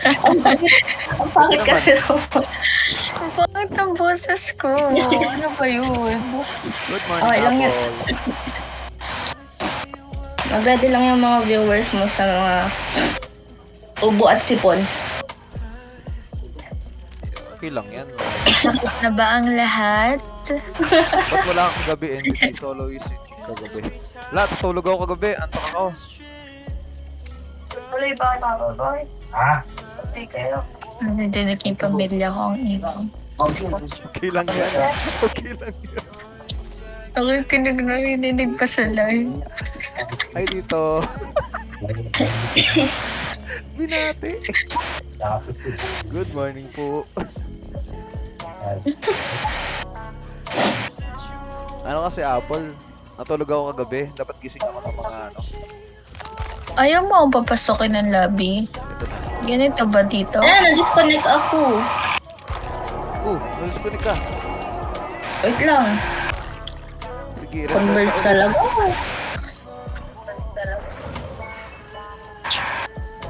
Ang pangit, ang pangit Naman. kasi ako. Ang pangit ang boses ko. Ano ba yun? Good morning, Okay lang yan. Apple. Mag-ready lang yung mga viewers mo sa mga ubo at sipon. Okay lang yan. Tapos na ba ang lahat? Ba't wala akong kagabi? Hindi solo usage kagabi. Wala, tutulog ako kagabi. Antok ako. Tuloy ba kayo bababoy? Pati kayo. Nadidinig yung pamilya ko ang ingay. Okay lang yan. Okay lang yan. Ako yung narinig pa sa live. Ay, dito. Binati. Good morning po. Ano kasi Apple? Natulog ako kagabi. Dapat gising ako ng mga ano. Ayaw mo akong papasokin ng lobby. Ito na. Ganito ba dito? Na-disconnect ako. Nalis ka. Wait lang. Sige, Convert restart talaga.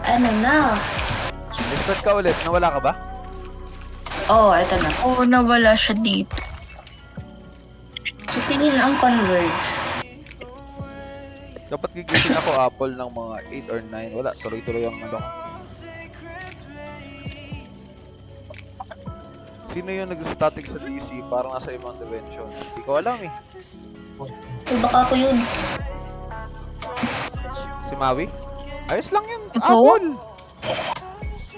Ano na? Restart ka ulit. Nawala ka ba? Oh, eto na. Oo, nawala siya dito. Sisingin ang converge. Dapat gigising ako Apple ng mga 8 or 9. Wala, tuloy-tuloy ang ano. Sino yung nag-static sa DC? Parang nasa ibang dimension. Hindi ko alam eh. Baka ako yun. Si Maui? Ayos lang yun. Ito? Apple!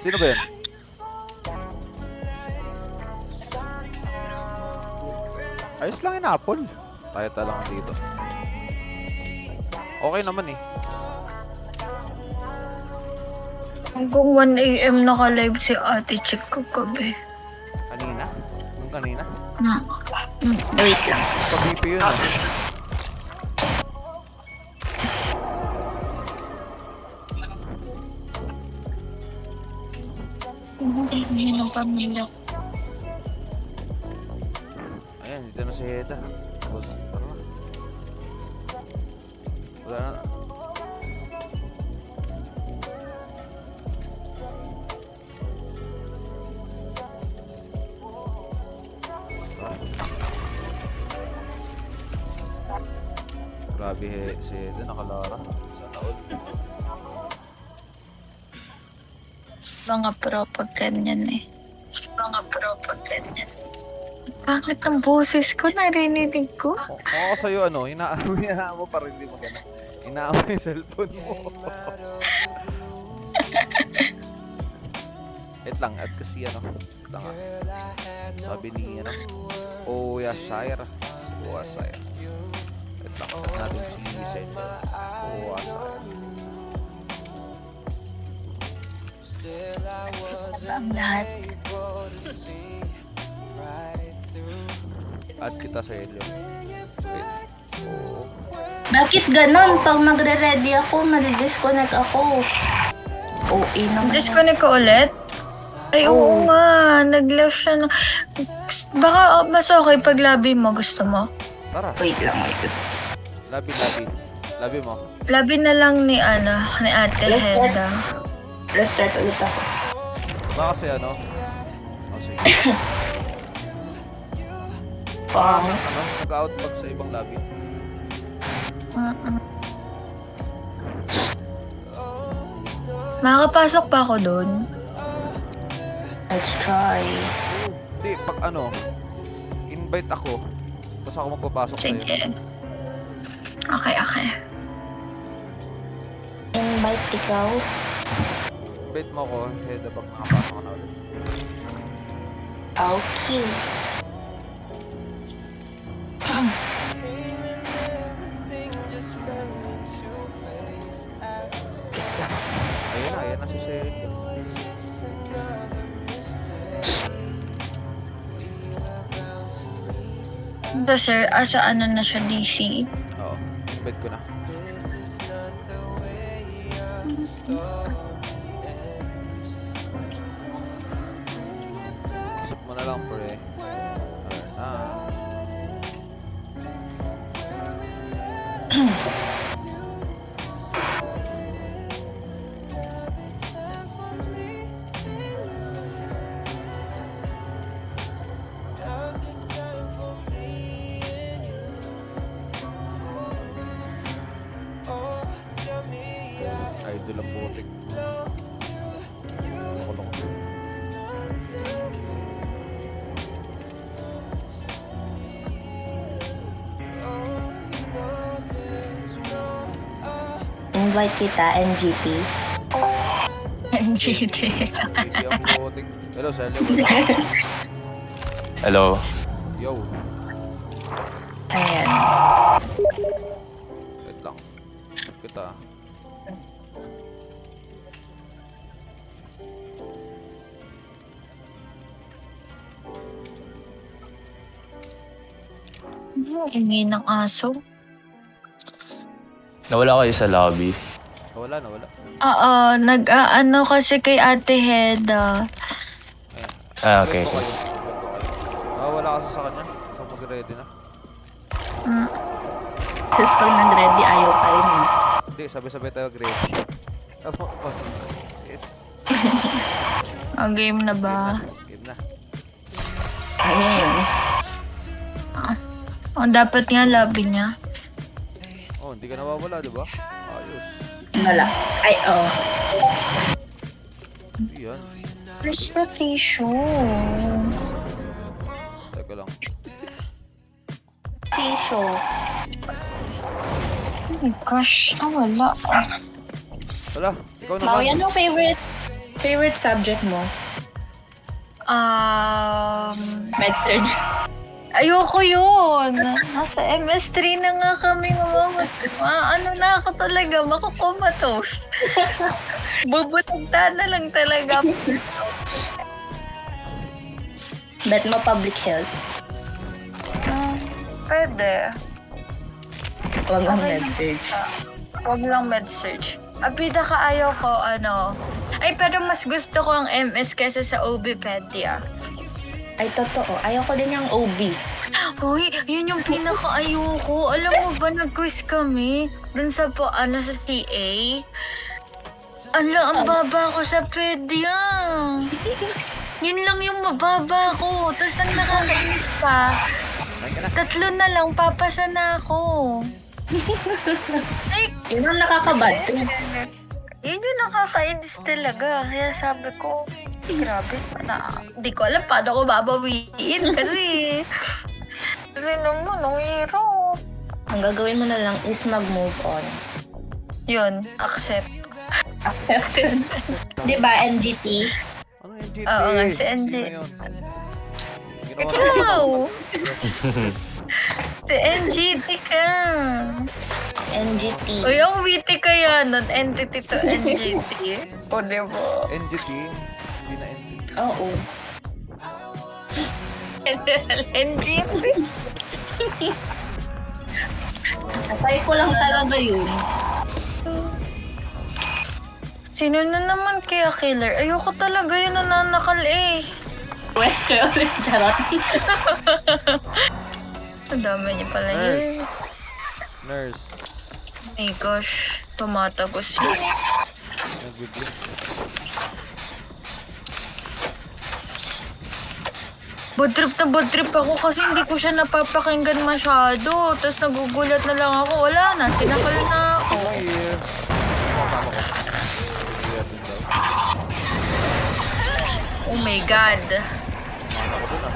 Sino ba yun? Ayos lang yun, Apple. Tayo lang dito. Okay naman eh. Hanggang 1 AM naka-live si Ate Chick kagabi. Kanina? Yung kanina? Wait lang. Sa BP yun ah. Hindi ng pamilya ko. Ayan, dito na si Heda. Tapos, tara na. Wala na. Grabe si Heda, nakalara. Sa taon. Mga pro pag ganyan eh. Mga pro pag ganyan. Bakit ang boses ko narinig ko? Kung ako sa'yo, ano, hinaan mo para hindi mo gano'n. Hinaan mo yung cellphone mo. Wait lang, at kasi ano, lang ah. Sabi ni, ano, Oyashire. Si Oyashire. Wait lang, at natin si Sender. Oyashire. Ang lahat. Add kita sa Helio. Wait. Oo. Bakit ganon? Pag magre-ready ako, madidisconnect ako. OA naman. Disconnect ko ulit? Ay, oo nga. Nag-left siya ng... Baka mas okay pag labi mo. Gusto mo? Tara, Wait lang, wait lang. labi. Labi mo. Labi na lang ni, ni Ate Let's start. Heda. Restart ulit ako. Baka kasi ano. Oh, sige. Pangit. Ano, nag-outback sa ibang labi. Makakapasok pa ako doon. Let's try. Hindi, pag ano, invite ako, tapos ako magpapasok sa'yo. Sige. Okay. Invite ikaw. Invite mo ako, Heda, pag nakapasok ka na ulit. Okay. Ayan na si Sherry. Ito sir, asa ano na siya DC? Oo, invite ko na. Accept mo na lang, pre. invite kita, NGT. NGT. Hindi ang voting. Hello, Selyo. Hello. Yo. Ayan. Wait lang. Kita. Ingay ng aso. Nawala kayo sa lobby. Nawala. Oo, nag-ano kasi kay Ate Heda. Ayan. Okay. Wait ko kayo. Wala kasi sa kanya. So, mag-ready na. Tapos pag nag-ready, ayaw pa rin eh. Hindi, sabay-sabay tayo mag-ready. Ano? Ang game na ba? Game na. Ayun. Oh, dapat nga lobby niya. Oh, hindi ka nawawala, di ba? Ayos. Wala. Ay, oh. Yan. Where's the tissue? Teka lang. Tissue. Oh my gosh, wala. Wala, ikaw Mau, naman. yan ang favorite subject mo? Med-surg. Ayoko yun. Nasa MS3 na nga kami. Ano na ako talaga, makukomatos. Bubutagta na lang talaga. Bet mo public health. Pwede. Huwag ang med-surg. Huwag lang med-search. Abida ka ayaw ko, ano. Ay, pero mas gusto ko ang MS kesa sa OBpedia. Ay, totoo. Ayaw ko din yung OB. Uy, yun yung pinaka-ayoko. Alam mo ba, nag-quiz kami dun sa sa CA. Ang baba ko sa pedia. Yun lang yung mababa ko. Tapos ang nakakainis pa, Kumain ka na. 3 na lang, papasa na ako. Ay, Yun ang nakakabad. yun yung nakakainis talaga. Kaya sabi ko, grabe na. Hindi ko alam paano ko babawiin kasi naman, ang hero. Ang gagawin mo na lang is mag-move on. Yun, accept. Accept. Di ba, NGT? Ano yung GT? Oo nga, si NG. Sino yun? Ginawa Ikaw! Si NGT ka. NGT. O yung witty kaya nun, entity to NGT. O diba? NGT, hindi na NGT. Oo. NGT. Asay ko lang talaga yun. Sino na naman kaya killer? Ayoko talaga yung nananakal eh. West ko yun. Charot. Ang dami niya pala Nurse. yun. Nurse. My gosh, tumatagos yun. Nag-blink. Bad trip ako kasi hindi ko siya napapakinggan masyado. Tapos nagugulat na lang ako. Wala na, sinakal na ako. Here. Kasama ko. Here din daw. Oh my God. Kasama ko dun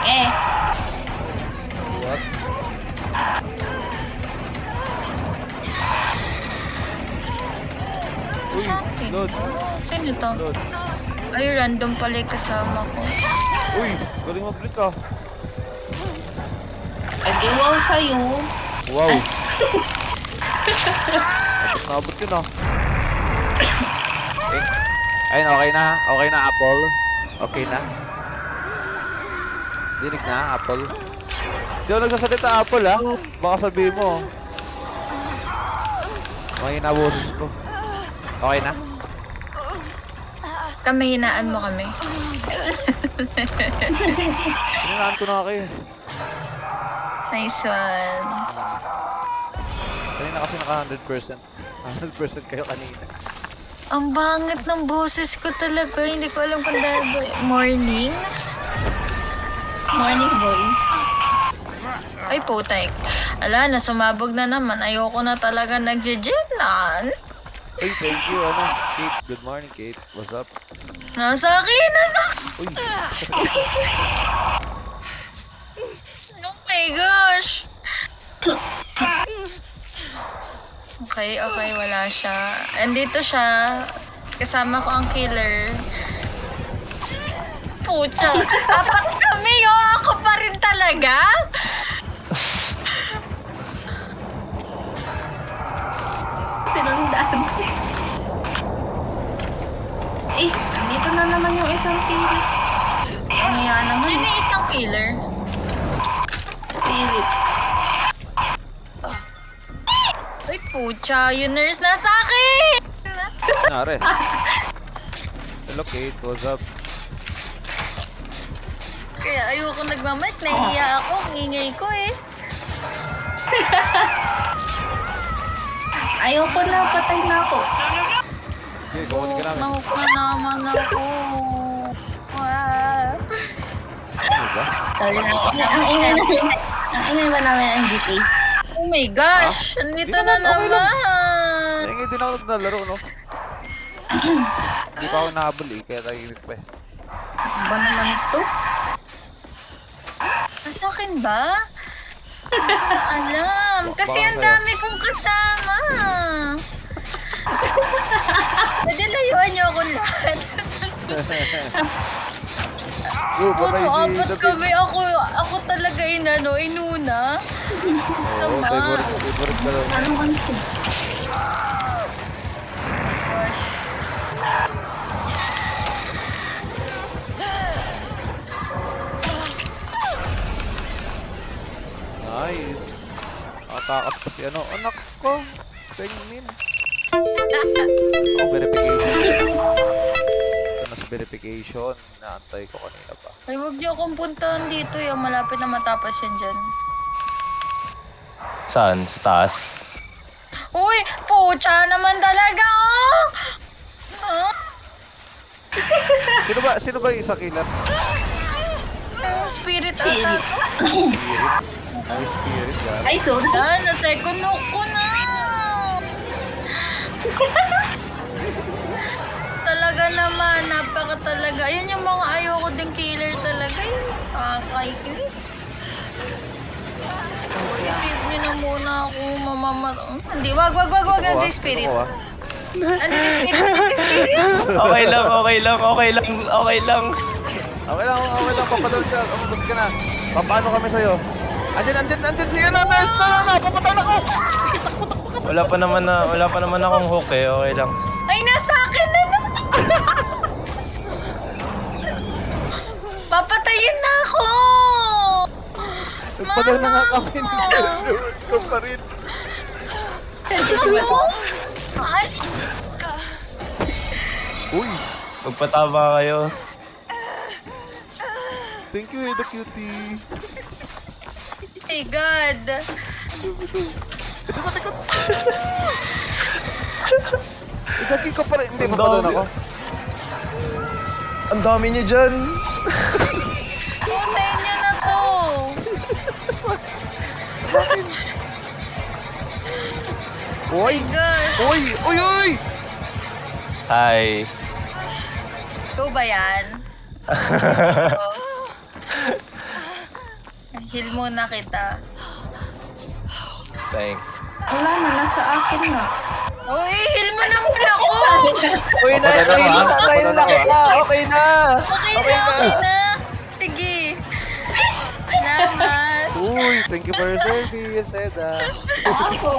Eh, What? Uy, load. Sino to? Load. Ay, random pala yung kasama ko. Uy, galing mag-blink ah.ag-iwaw sa'yo. Wow. Abot yun ah. Okay. Ayun, okay na. Okay na, Apple. Okay na. Dinig na, Apple. Hindi ako nagsasalita, Apple ah. Baka sabihin mo. Mahina boses ko. Okay na? Kamahinaan mo kami. Sininaan ko na kayo. Nice one. Kanina kasi naka 100%. 100% kayo kanina. Ang bangat ng boses ko talaga. Hindi ko alam kung dahil ba. Morning? Morning voice. Ay, putek. Ala, na sumabog na naman. Ayoko na talaga nagje-jetnan. Uy, thank you, ano. Kate, good morning, Kate. What's up? Nasa akin! Uy, Oh my gosh! Okay, wala siya. Andito siya. Kasama ko ang killer. Pucha, apat kami, oh! Ako pa rin talaga? Sinundan. Eh, dito na naman yung isang pilit. Ano yan naman? Sino yung isang killer? Pilit. Uy, pucha, yung nurse na sa akin! Nare. Hello, Kate. What's up? Kaya ayoko nagmamit, nahihiya ako, ang ingay ko eh. Ayoko na, patay na ako. Okay, gawin ka namin. Mahuk na naman ako. Wow. Ano ba? Sorry na. Ang ingay namin. Ang ingay ba namin ang GT? Oh my gosh, andito Di na naman, okay lang. naman. Naingay din ako naglalaro, no? Hindi pa ako nahabol eh, kaya tahimik pa eh. Ano ba naman ito? Sa akin ba? Hindi ko alam. Kasi ang dami kong kasama. Pwede layuan niyo ako lahat. Yo, patay si Apat David. kami. Ako talaga inuna. Oo, favorite ka daw. Ano ba ito? Gosh. Nice. Atakas pa si ano. Anak ko. Pengmin. Oh, verification. Ito na sa verification. Naantay ko kanina pa. Ay, huwag niyo akong puntahan dito. Yung malapit na matapos yan dyan. Saan? Sa taas? Uy! Pucha naman talaga, oh! Huh? Sino ba yung isa killer? Spirit Spirit. ata. May spirit yan. Ay, sorry. Ah, na-second hook ko na! Talaga naman, napaka talaga. Ayun yung mga ayoko ding killer talaga. Kakainis. Isip niyo na muna ako mamamat... Hindi, wag. Nandito yung spirit. Ako, ah. Nandito yung spirit. Okay lang. Okay lang, papadol siya. Umubos ka na. Paano kami sa'yo? Andyan si ano, nurse! Na, papatay na ko! Wala pa naman akong hook eh. Okay lang. Ay, nasa akin na naman! Papatayin na ako! Nagpadal na nga kami. Ikaw pa rin. Sensitive ako. Ay, Uy! Magpatama kayo. Thank you, the cutie. my God! Ito sa likod. Igagi ko pa rin. Hindi, mapadal ako. Ang dami niyo dyan. Oh, sa inyo na to! Uy! My God! Uy! Hi. Ikaw ba yan? Heal muna kita. Thanks. Wala na, nasa akin na. Uy, heal mo naman ako! Uy, Papadala ko, ah. Papadala ko, ah. Okay na. Okay na! Sige! Salamat! Uy! Thank you for your service, Eda. Ako.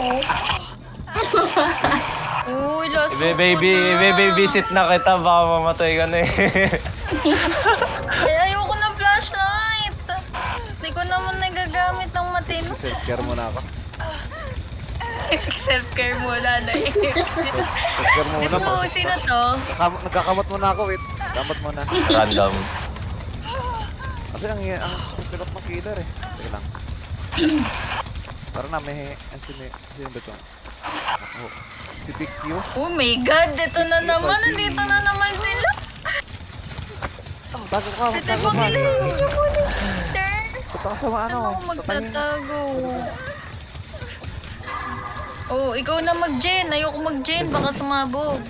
Uy, lost Babysit na kita. Baka mamatay ka na eh. Ay, ayoko ng flashlight! Hindi ko naman nagagamit ng matino. Self-care muna ako. Self-care muna na eh. Self-care muna. Sino to? Nagkakamot muna ako, wait. Kamot muna. Random. Kasi ang pilot ng killer eh. Sige lang. Tara na, sino ba ito? Oh, si Big Q. Oh my God! Ito na naman! Nandito na naman sila! Bago ka, Ito bago bang ka. ilayin niyo po ni Peter? Sa taas sa ano, Ako sa tangin. magtatago. Oh, ikaw na mag-gen. Ayoko mag-gen. Baka sumabog.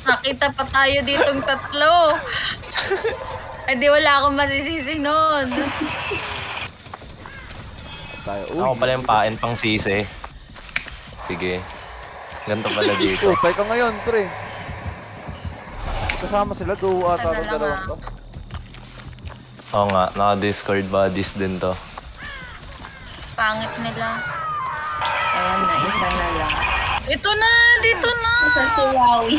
Nakita pa tayo ditong tatlo. Ay, di wala akong masisisi nun. tayo. Ako pala yung pain pang sisi. Sige. Ganito pala dito. Tayo ka ngayon, pre. Kasama sila, duo ata Sana ng lang, dalawang to. Oo nga, naka-Discord buddies din to. Pangit nila. Ayan na, isa na lang. Ito na! Dito na! Isa si Wowie.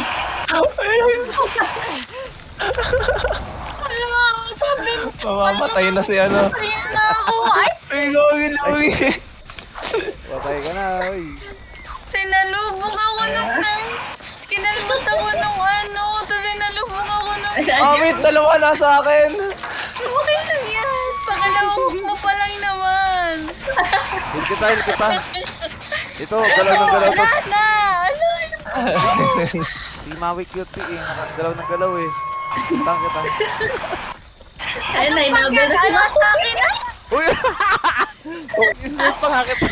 Ano? Sabi mo, Mamamatay na si ano. ayun na ako. Ay! Ay, gawin. Patay ka na, uy. Sinalubong ako nung kinalbot ako nung ano. Tapos sinalubong ako nung... Wait, dalawa na sa akin. Okay lang yan. Pakalawak mo pa lang naman. Hit kita. Ito, galaw ng galaw to. Wala na! Ano? Si Maui Cutie eh. Galaw ng galaw eh. Kita. Ayun na, inabot na si Ano sa akin na? Uy! Isip pa nga kita.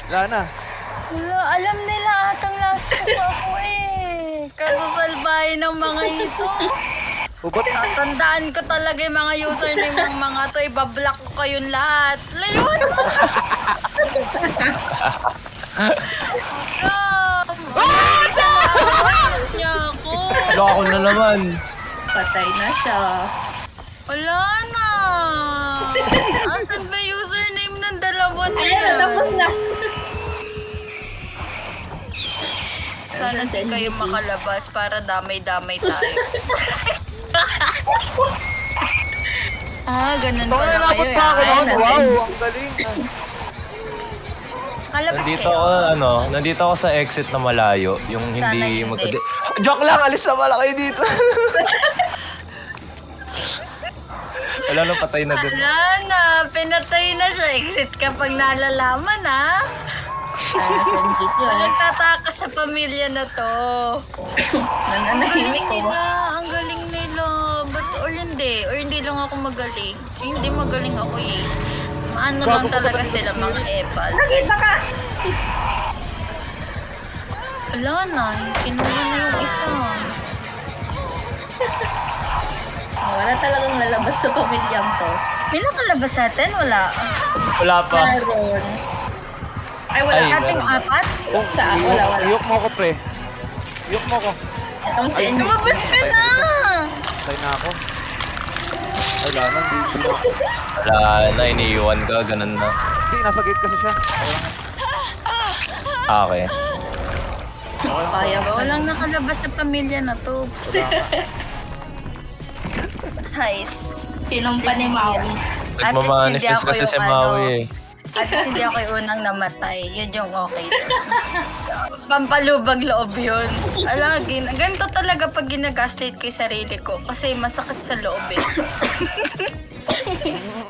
Wala na. Wala, alam nila atang last ko ako eh. Kasasalbahin ng mga ito. Ubat. Tatandaan ko talaga yung mga username ng mga to. Ibablock ko kayong lahat. Layun! Niya ako. Wala ako na naman. Patay na siya. Wala na. Asan ba username ng dalawa Ayun, nila? tapos na. Sana di kayo makalabas para damay-damay tayo. Ganun Baka pala nalapot kayo. pa ako Ayan, noon. Wow, ang galing. kalabas Nandito ako sa exit na malayo, yung Sana hindi hindi. Joke lang, alis na pala kayo dito. Wala nang patay na dun. Wala na. Pinatay na siya. Exit kapag nalalaman ha. Sandwich yun. Nagtatakas sa pamilya na to. Nananahimik ko. Ang galing nila. Or hindi lang ako magaling. Hindi magaling ako eh. Ano lang talaga sila, mga epal. Nakita ka! Wala na. Kinuha na yung isa. Wala talagang lalabas sa pamilyang to. May nakalabas natin? Wala. Wala pa. Meron. Ay, wala. Ay, Ating meron. apat? Saan? Wala. Iyok mo ko, pre. Iyok mo ko. Itong si Enrique. Lumabas ka na! Patay na ako. Ay, wala na. Hindi. Wala na, iniiwan ka, ganun na. Hindi, nasa gate kasi siya. Okay. Kaya ba? Walang nakalabas sa pamilya na to. Heist. Pinumpa ni Maui. Nagmamanifest kasi si Maui eh. At least hindi ako yung unang namatay. Yun yung okay. Pampalubag loob yun. Alagin. Ganito talaga pag ginagaslight ko yung sarili ko. Kasi masakit sa loob eh.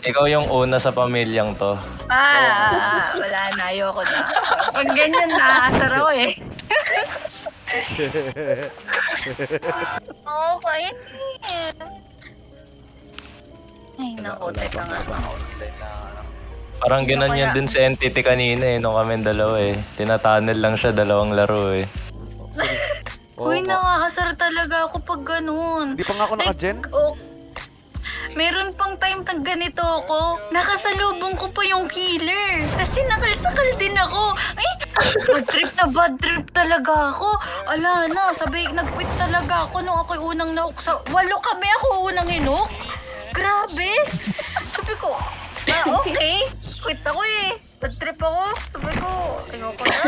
Ikaw yung una sa pamilyang to. Wala na. Ayoko na. Pag ganyan, naaasar ako eh. Okay. Ay, naku. Teka nga. Parang ganyan din si Entity kanina eh, nung kami dalawa eh. Tinatunnel lang siya, dalawang laro eh. Uy, nakaasar talaga ako pag ganun. Hindi pa nga ako naka-gen. Meron pang time na ganito ako. Nakasalubong ko pa yung killer. Tapos sinakal-sakal din ako. Ay, bad trip talaga ako. Ala na, sabi, nag-quit talaga ako nung ako'y unang nauk sa... 8 kami, ako unang inuk. Grabe. Sabi ko, okay. Quit ako eh. Bad trip ako. Sabi ko, ayoko na.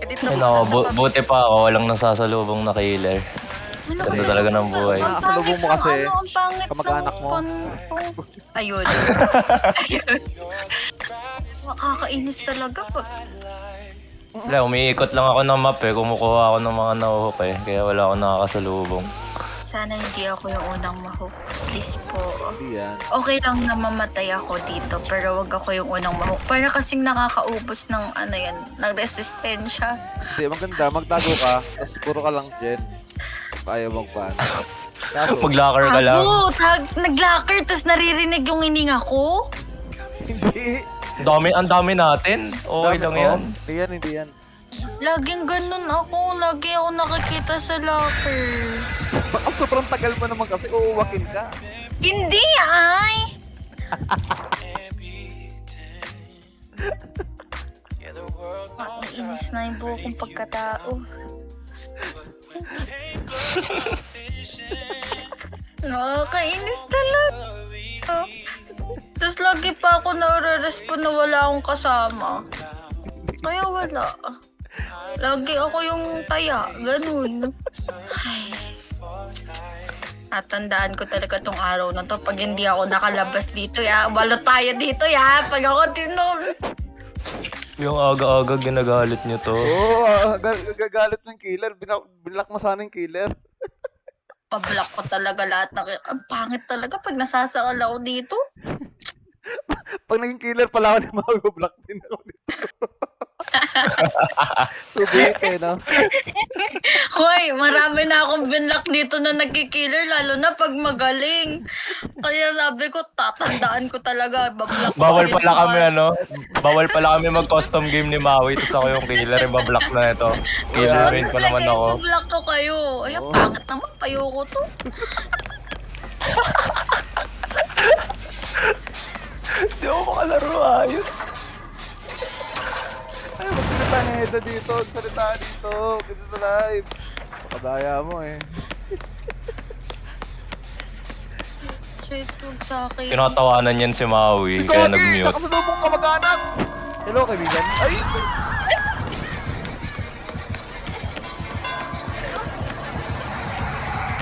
Edit na Ay nako, buti pa ako, walang nasasalubong na killer. Ganda talaga ng buhay. Nakasalubong mo kasi, ang pangit kamag-anak mo. Ayun. Ayun. Makakainis talaga pag... Wala, umiikot lang ako ng map eh, kumukuha ako ng mga nahuhok eh. Kaya wala ako nakakasalubong. Sana hindi ako yung unang mahook. Please po. Hindi yan. Okay lang na mamatay ako dito, pero wag ako yung unang mahook. Para kasing nakakaubos ng ano yan, ng resistensya. Hindi, maganda. Magtago ka. Tapos puro ka lang gen. Ayaw magpan. Kaso, Pag-locker ka lang. Nag-locker, tas naririnig yung hininga ko. hindi. Ang dami natin. Okay lang yan. Hindi yan. Laging ganun ako. Lagi ako nakikita sa locker. Baka sobrang tagal mo naman kasi uuwakin ka. Hindi ay! Naiinis na yung buo kong pagkatao. Nakakainis talaga. Tapos lagi pa ako na-respond na wala akong kasama. Kaya wala. Lagi ako yung taya. Ganun. Ay. Natandaan ko talaga tong araw na to. Pag hindi ako nakalabas dito, ya. Walo tayo dito, ya. Pag ako tinol. Yung aga-aga ginagalit niyo to. Oo, gagalit ng killer. Binlock mo sana yung killer. Pablock ko talaga lahat. Ang pangit talaga pag nasasakal ako dito. Pag naging killer pala ako ni mag-block din ako dito. Tubig eh, no? Hoy, marami na akong binlock dito na nagkikiller, lalo na pag magaling. Kaya sabi ko, tatandaan ko talaga. Bablock ko Bawal kayo pala ng kami bawal pala kami mag-custom game ni Maui tapos ako yung killer, ibablock na ito. Killer rin pa naman ako. Bablock ko kayo. Ay, ang Oo. pangit naman. Ayoko to. Di ako makalaro ayos. Ay, magsalita ni Heda dito. Magsalita dito. Ganito sa live. Pakadaya mo eh. Shit, huwag sa akin. Tinatawanan yan si Maui, kaya nag-mute. Nakasalubong ka mag-anak! Hello, kaibigan. Ay!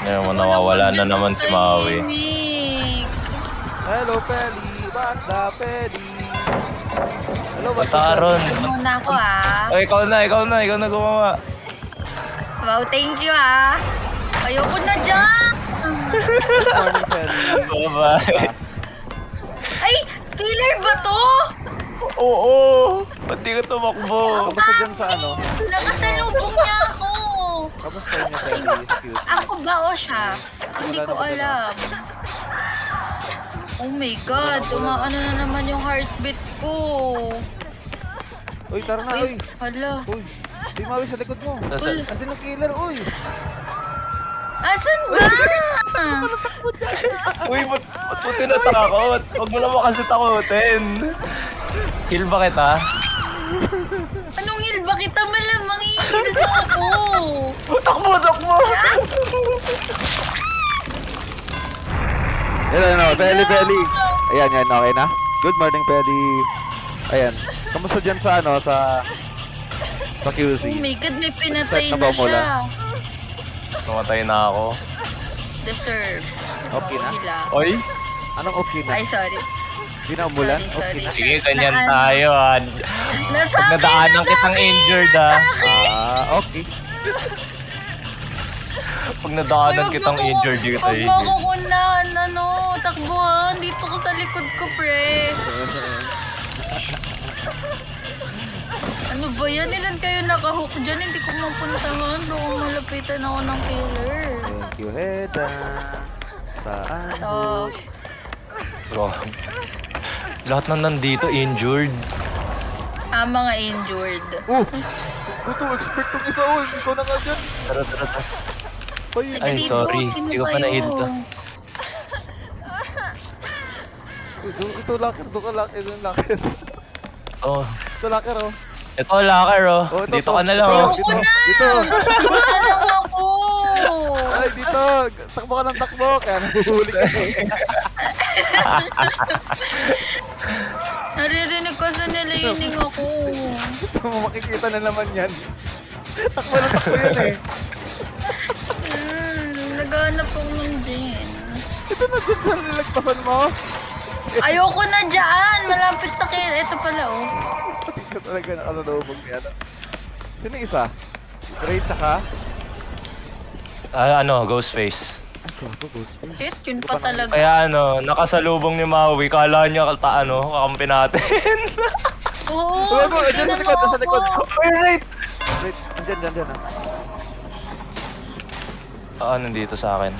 Ngayon mo nawawala na naman si Maui. Tahimik. Hello, Feli. Banda, Feli. Hello, Bata Aaron. Ito muna ako, ah. Ay, ikaw na gumawa. Wow, thank you, ah. Ayoko na dyan. Good morning, Feli. Bye-bye. Ay, killer ba to? Oo! Ba't di ka tumakbo? Kamusta dyan sa ano? Nakasalubong niya ako. Kamusta niya, Feli? Sa QC? Ako ba o siya? Hindi ko alam. Oh my God, umaano na naman yung heartbeat ko. Uy, tara na, uy. Hala. Uy, di mawi sa likod mo. Nasaan? Andun yung killer, uy. Asan ba? Uy, ba't mo tinatakot? Huwag mo naman kasi takutin. Kill ba kita? Anong heal ba kita? Malamang i-heal mo ako. Takbo! Hello, Feli, Feli. Ayan, yan, okay na? Good morning, Feli. Ayan. Kamusta dyan sa ano, sa QC? Oh my God, may pinatay Start na na ba mula? siya. Namatay na ako. Deserve. Okay na? Hila. Oy! Anong okay na? Ay, sorry. Di na umulan? Sorry, Okay na. Sige, ganyan tayo ah. Nasakit, Nadaanan kitang injured ah. Okay. Pag nadaanan kitang injured, di kita Huwag mo ako higil. kunan, takbuhan. Dito ko sa likod ko, pre. Ano ba yan? Ilan kayo nakahook dyan? Hindi ko mapuntahan. Doon malapitan ako ng killer. Thank you, Heda. Saan? So, Bro. Lahat na nandito injured. mga injured. Buto, expert tong isa, uy. Ikaw na nga dyan. Tara. Uy, Ay, Dito, sorry. sino Hindi ko pa kayo? na-heal to. ito locker, ito locker, ito locker. Oh. Ito locker, oh. Ito, locker oh. Oh, ito, Dito to. ka na lang Ito, oh. Ayoko na! Dito. Parang ako! Ay, dito. Takbo ka ng takbo. Kaya nahuhuli ka eh. Naririnig ko sa nilaining ako. Makikita na naman yan. Takbo ng takbo yan eh. Naghanap ako ng gin. Ito na dyan sa nilagpasan mo. Ayoko na dyan! Malapit sa kill. Ito pala, oh. Hindi ko talaga nakalalubog niya. Sino yung isa? Great tsaka? Ghostface. Shit, yun pa talaga. Kaya nakasalubong ni Maui, kala niya kakampi natin. Oo, Go, andyan sa likod, nasa likod. Alright! Wait, andyan. Nandito sa akin.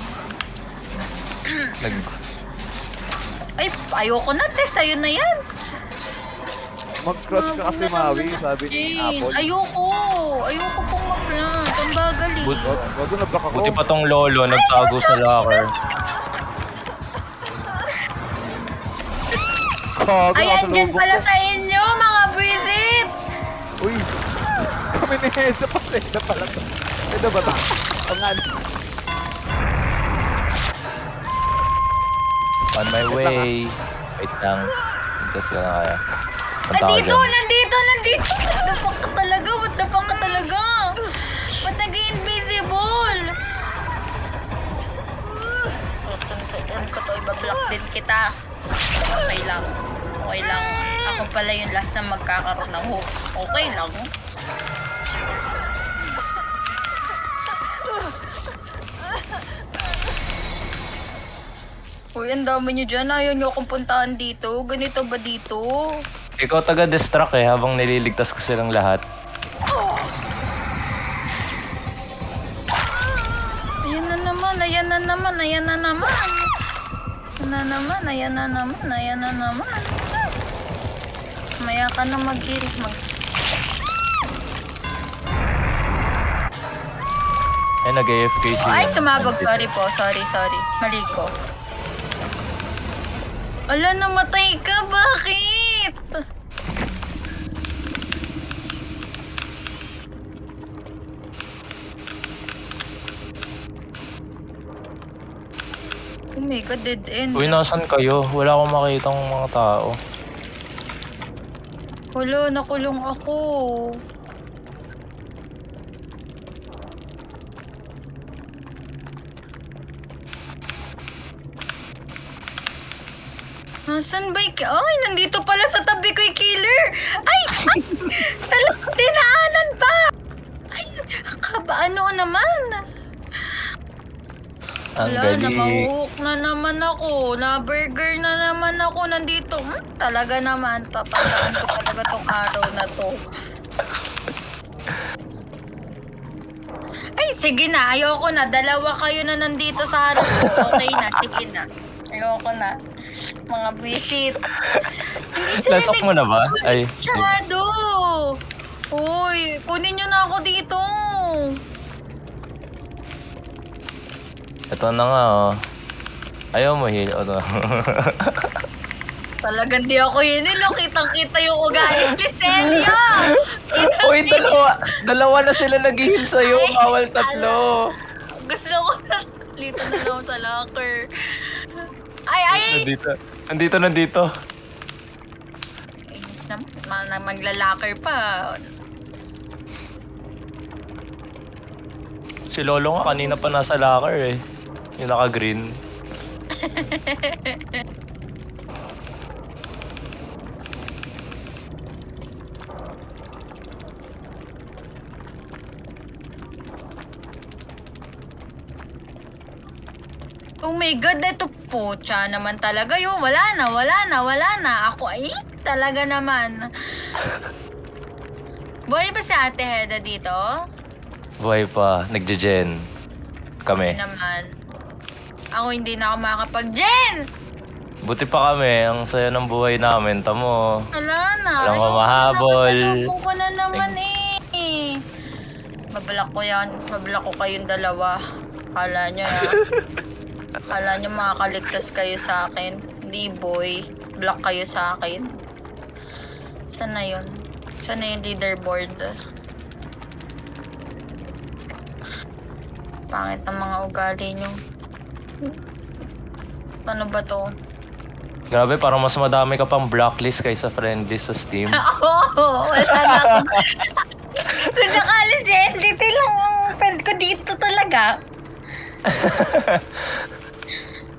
Ay, ayoko na, te. Sa'yo na yan. Mag-scratch ka kasi, Maui, sabi ni Apple. Ayoko pong mag-plant. Ang bagal eh. Wag na block ako. Buti pa tong lolo, nagtago sa locker. Kago, Ay, andyan nakasalubong pala ko. sa inyo, mga buwisit. Uy, Piniheda pa. Heda pala to. Heda ba to? Ang ano? On my way. Wait lang. Ligtas ka na kaya. Punta ako Nandito! dyan. Nandito! What the fuck ka talaga? What the fuck ka talaga? Ba't nag-invisible? Tutuan ko to, ibablock din kita. Okay lang. Okay lang. Ako pala yung last na magkakaroon ng hook. Okay lang. Uy, ang dami nyo dyan. Ayaw nyo akong puntahan dito. Ganito ba dito? Ikaw taga-distract eh, habang nililigtas ko silang lahat. Ayan na naman, ayan na naman, ayan na naman. Ayan na naman, ayan na naman, ayan na naman. Maya ka na mag-heal. Ay, nag-AFK siya. Ay, sumabog. Sorry po, sorry. Mali ko. Ala, namatay ka. Bakit? Oh my God, dead end. Uy, nasan kayo? Wala akong makitang mga tao. Wala, nakulong ako. Nasaan ba yung... Ay, nandito pala sa tabi ko yung killer. Ay! Tinaanan pa! Ay, ano naman? Ang Wala, galing. namahuk na naman ako. Na-burger na naman ako. Nandito. Talaga naman. Tatandaan ko talaga tong araw na to. Ay, sige na. Ayoko na. Dalawa kayo na nandito sa harap ko. Okay na. Sige na. Ayoko na. Mga visit. Hindi sila Lasok mo na ba? Ay, Shadow! Uy, kunin nyo na ako dito. ito na nga oh. Ayaw mo heal. Ano? Talagang di ako hinilo. Kitang-kita yung ugali ni Celia. Uy, dalawa na sila nag-heal sa'yo. Bawal tatlo. Gusto ko na. Lito na lang sa locker. Ay! Nandito. Inis na magla-locker pa. Si Lolo nga kanina pa nasa locker eh. Yung naka-green. Oh my God, ito po. Siya naman talaga yun. Wala na. Ako ay talaga naman. Buhay ba si Ate Heda dito? Buhay pa. Nagje-gen. Kami. Ano naman. Ako hindi na ako makakapag-gen. Buti pa kami. Ang saya ng buhay namin. Tamo. Wala na. Walang Ayoko mamahabol. na, naman ko na naman eh. Mabalak ko yan. Mabalak ko kayong dalawa. Kala nyo Kala nyo makakaligtas kayo sa akin. Hindi boy. Block kayo sa akin. Saan na yun? Saan na yung leaderboard? Pangit ang mga ugali nyo. Ano ba to? Grabe, parang mas madami ka pang blacklist kaysa friendlist sa Steam. Oo, wala na akong... Kung sakali si NDT lang ang friend ko dito talaga.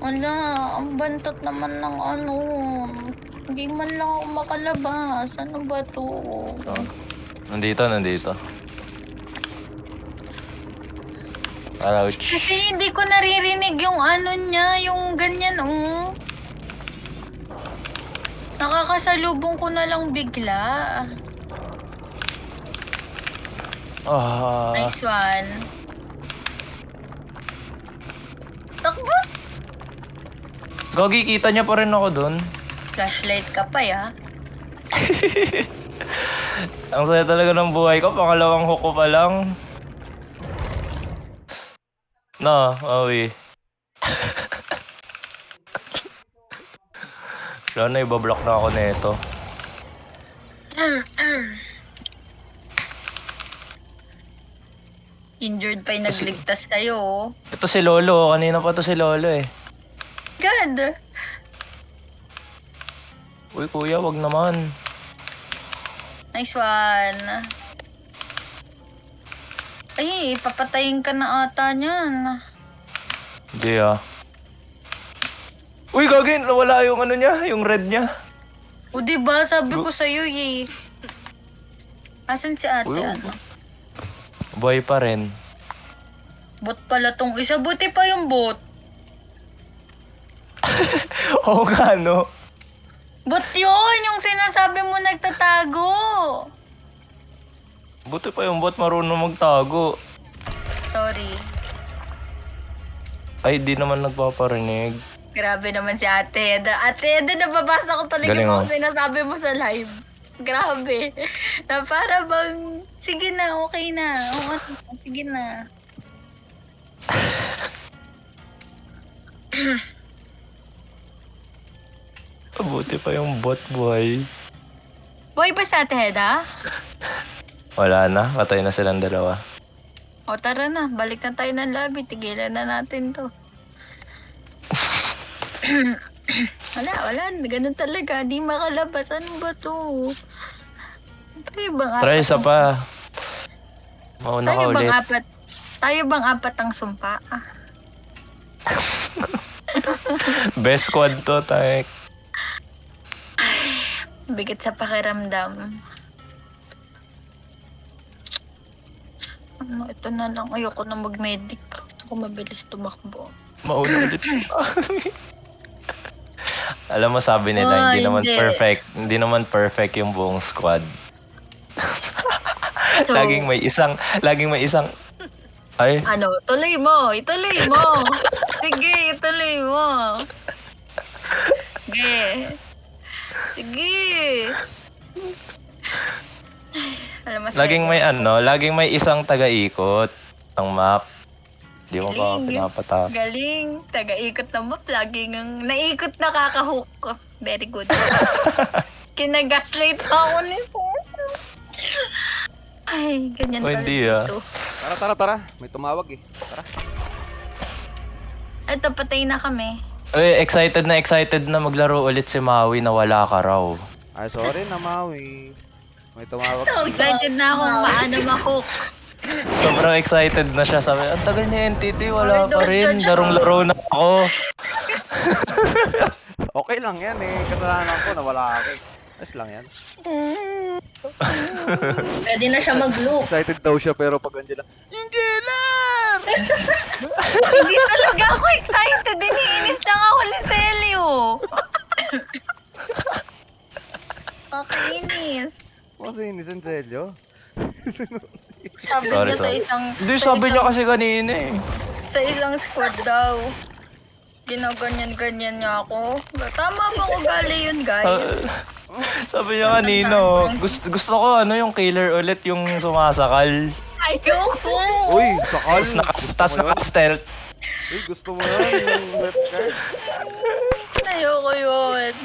Wala, ang bantot naman ng ano. Hindi man lang ako makalabas. Ano ba to? Nandito. Ouch. Kasi hindi ko naririnig yung ano niya, yung ganyan, Nakakasalubong ko na lang bigla. Nice one. Takbo! Gogi, kita niya pa rin ako dun. Flashlight ka pa, ya. Ang saya talaga ng buhay ko. Pangalawang hook ko pa lang. No, Maui. Wala na, ibablock na ako nito. Injured pa yung nagligtas kayo. Ito si Lolo. Kanina pa to si Lolo eh. God! Uy, kuya, wag naman. Nice one. Ay, papatayin ka na ata niyan. Hindi ah. Uy, gagawin. Nawala yung ano niya. Yung red niya. O diba, sabi ko sa'yo eh. Asan si ate? Uy, Ano? buhay pa rin. Bot pala tong isa. Buti pa yung bot. Oo nga, no? Bot yun! Yung sinasabi mo nagtatago. Buti pa yung bot marunong magtago. Sorry. Ay, di naman nagpaparinig. Grabe naman si Ate Eda. Ate Eda, nababasa ko talaga Galing, yung oh. mga sinasabi mo sa live. Grabe. Na para bang, sige na, okay na. Oo, sige na. Buti pa yung bot, boy. Boy ba si Ate Eda? Wala na. Patay na silang dalawa. O tara na, balik na tayo ng lobby. Tigilan na natin to. wala. Ganun talaga. Di makalabas. Ano ba to? Try isa pa. Mauna ka ulit. Tayo bang apat ang sumpa? Best squad to, Taek. Bigat sa pakiramdam. Ano, ito na lang. Ayoko na mag-medic. Gusto ko mabilis tumakbo. Mauna ulit. Alam mo, sabi nila, hindi naman hindi. perfect. Hindi naman perfect yung buong squad. So, laging may isang ay, ano, tuloy mo. Ituloy mo. Sige, ituloy mo. Sige. Sige. Alam mo, laging may isang taga-ikot ng map. Di mo pa Galing. pinapatap. Galing. Taga-ikot na map. Laging ang naikot nakakahook. Very good. Kinagaslight ako ni Sir. Ay, ganyan Oh, pala hindi, ah. dito. Tara. May tumawag eh. Tara. Ito, patay na kami. Uy, excited na maglaro ulit si Maui na wala ka raw. Ay, sorry na, Maui. May tumawag. Excited na akong maano mahook. Sobrang excited na siya. Sabi, ang tagal niya NTT, wala Ay, pa rin. don't. Larong-laro na ako. Okay lang yan eh. Kasalanan ko na wala ako. Ayos lang yan. Pwede na siya mag-loop. Excited daw siya pero pag andyan lang, Angelar! Hindi talaga ako excited. Iniinis lang ako ni Celio. Pakiinis. Kasi ni Senselio. Sabi Sorry, niya sa sorry. isang... Hindi, sa sabi niya isang- kasi kanina eh. Sa isang squad daw. Ginaganyan-ganyan niya ako. Tama bang ugali yun, guys? Sabi niya kanina, oh, gusto ko yung killer ulit, yung sumasakal. Ayoko! Uy, sakal. Tas naka-stealth. Uy, gusto mo yun? Yung best card? Ayoko yun.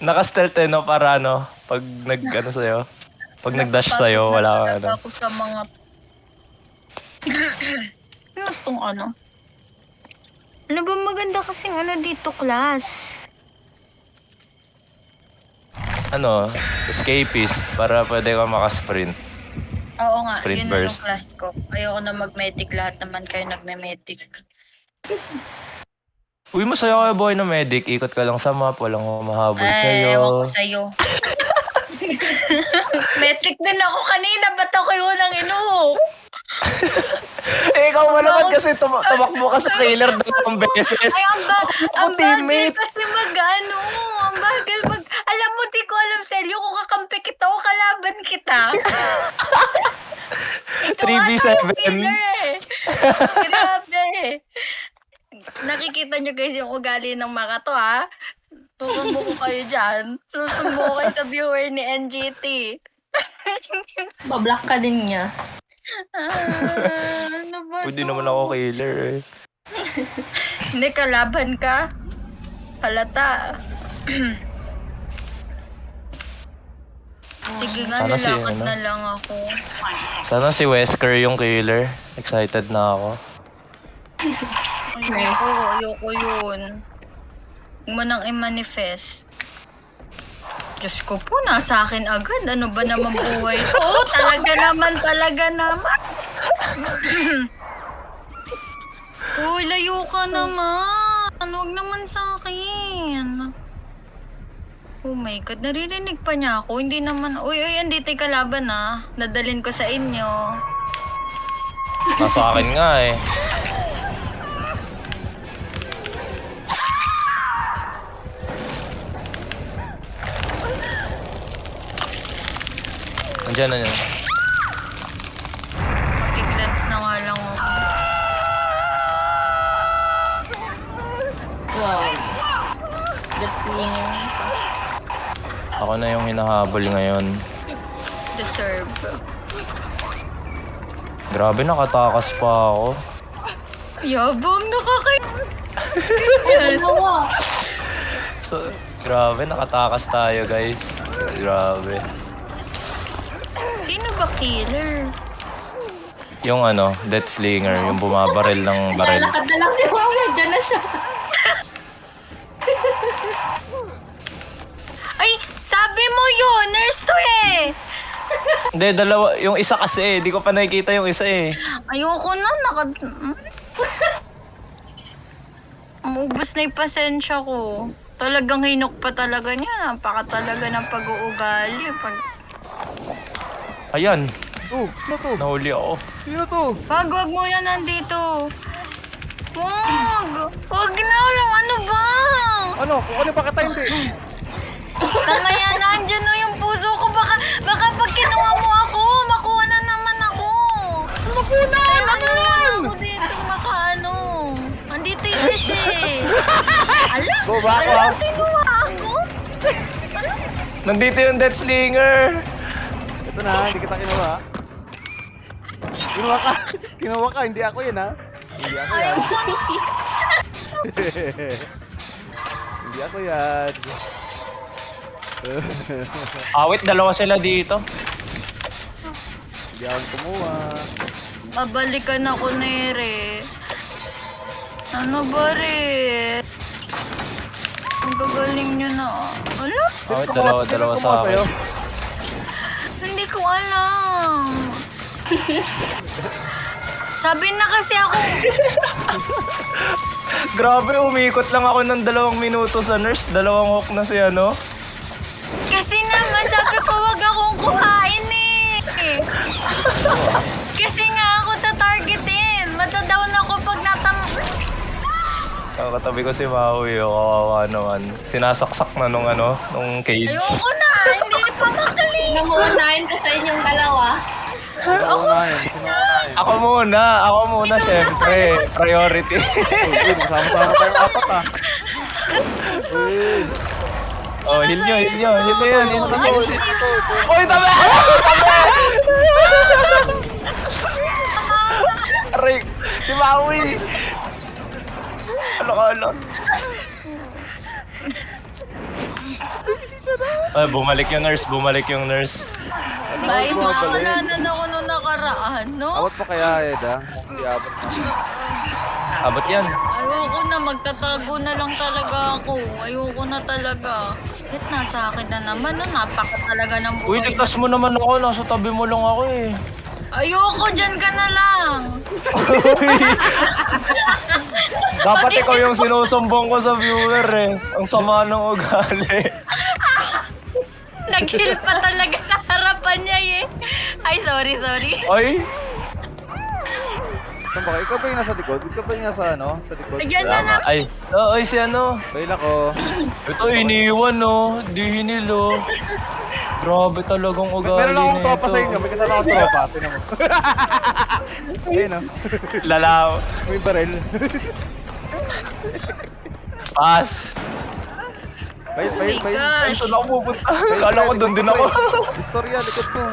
Naka-stealth eh, no? Para ano, pag sa'yo. Pag nag-dash sa'yo, wala ka ano. Ako sa mga... Ano tong ano? Ano ba maganda kasing ano dito, class? Ano, escapist, para pwede ka makasprint. Oo nga, Sprint yun burst. yung class ko. Ayoko na mag-medic. Lahat naman kayo nagme-medic. Uy, masaya kayo boy na medic. Ikot ka lang sa map, walang humahabol sa'yo. Ay, ewan ko sa'yo. Medic din ako kanina. Ba't ako yung unang inuhok? Eh, ikaw mo naman kasi tumakbo ka sa killer dalawang beses. Ay, ang bagal teammate. kasi mag-ano. Ang bagal mag... Alam mo, di ko alam, Celio, kung kakampi kita o kalaban kita. Ikaw 3v7. ata yung killer eh. Grabe. Nakikita nyo guys yung ugali ng mga to, ha? Susumbo ko kayo dyan. Susumbo ko kayo sa viewer ni NGT. Bablock ka din niya. Ano ba Pwede to? naman ako killer eh. Hindi, kalaban ka. Halata. Sige nga, Sana si, lalakad ano? na lang ako. Sana si Wesker yung killer. Excited na ako. Ayoko yun. Huwag mo nang i-manifest. Diyos ko po, nasa akin agad. Ano ba naman buhay ko? Oh, talaga naman. Uy, layo ka naman. Huwag naman sa akin. Oh my God, naririnig pa niya ako. Hindi naman, uy, andito yung kalaban ah. Nadalin ko sa inyo. Nasa akin nga eh. Nandiyan na yan. Makiglance na nga lang ako. Wow. That's me. Ako na yung hinahabol ngayon. Deserve. Grabe, nakatakas pa ako. Yabang So, grabe, nakatakas tayo guys. Grabe. Sino ba killer? Yung ano, Death Slinger, yung bumabaril ng baril. Lalakad na lang si Mama. Diyan na siya. Ay, sabi mo yun! Nurse to eh! Hindi, dalawa. Yung isa kasi di ko pa nakikita yung isa eh. Ayoko na, Maubos na yung pasensya ko. Talagang hinok pa talaga niya. Napaka talaga ng pag-uugali. Ayan, Sino to? nahuli ako. Sino to? Wag mo yan nandito. Wag na lang. Ano ba? Ano? Kung ano ba kita hindi? Kamaya nandyan na yung puso ko. Baka pag kinuha mo ako, makuha na naman ako. Makunan! Ano ako dito, makaano. Andito yung isa eh. Alam, Go back, ah. kinuha ako. Nandito yung Death Slinger. Ito na, hindi kita kinuha. Kinuha ka, hindi ako yun ha. Hindi ako yan. Hindi ako yan. Awit, dalawa sila dito. Hindi ako kumuha. Babalikan ako, Nere. Ano ba rin? Ang gagaling nyo na. Ala? Awit, Sino dalawa kumuha sa sa'yo? akin. Hindi ko alam. Sabi na kasi ako, Grabe, umikot lang ako ng 2 minuto sa nurse. 2 hawk na si ano. kasi naman sabi ko wag akong kuhain eh. Kasi nga ako tatargetin. Matadown ako pag Katabi ko si Maui, kawawa naman. Sinasaksak na nung cage. Ayoko na, hindi pa makaling. Nanguunahin ko sa inyong dalawa. Sino unahin? Ako muna, syempre. Priority. Uy, sama-sama tayong 4 ah. Uy, Oh, heal nyo yan. Uy, tabi! Aray, si Maui! Ano? Ay, bumalik yung nurse. Bye, bumabalik? mawala na ako nung nakaraan, no? Abot pa kaya Eda? Hindi abot na. Abot yan. Ayoko na, magtatago na lang talaga ako. Ayoko na talaga. Bakit nasa akin na naman, no? Napaka talaga ng Uy, buhay. ligtas mo naman ako. Nasa tabi mo lang ako eh. Ayoko, dyan ka na lang. Dapat ikaw yung sinusumbong ko sa viewer eh. Ang sama ng ugali. Nag-heal pa talaga sa harapan niya eh. Ay, sorry. Ay, Saan ba kayo? Ikaw ba yung nasa likod? Ikaw ba yung nasa Sa likod? Ayan na na. ay. Ay, si ano. Bail ako. Ito, iniwan no. Di hinilo. Grabe talagang ugali Meron akong nito. tropa sa inyo. May kasama akong tropa. Tinan mo. Ayun oh. Lalaw. May baril. Pass. Bail. Oh my Ay, gosh. saan ako pupunta? Kala ko doon din ako. Istorya, likod mo.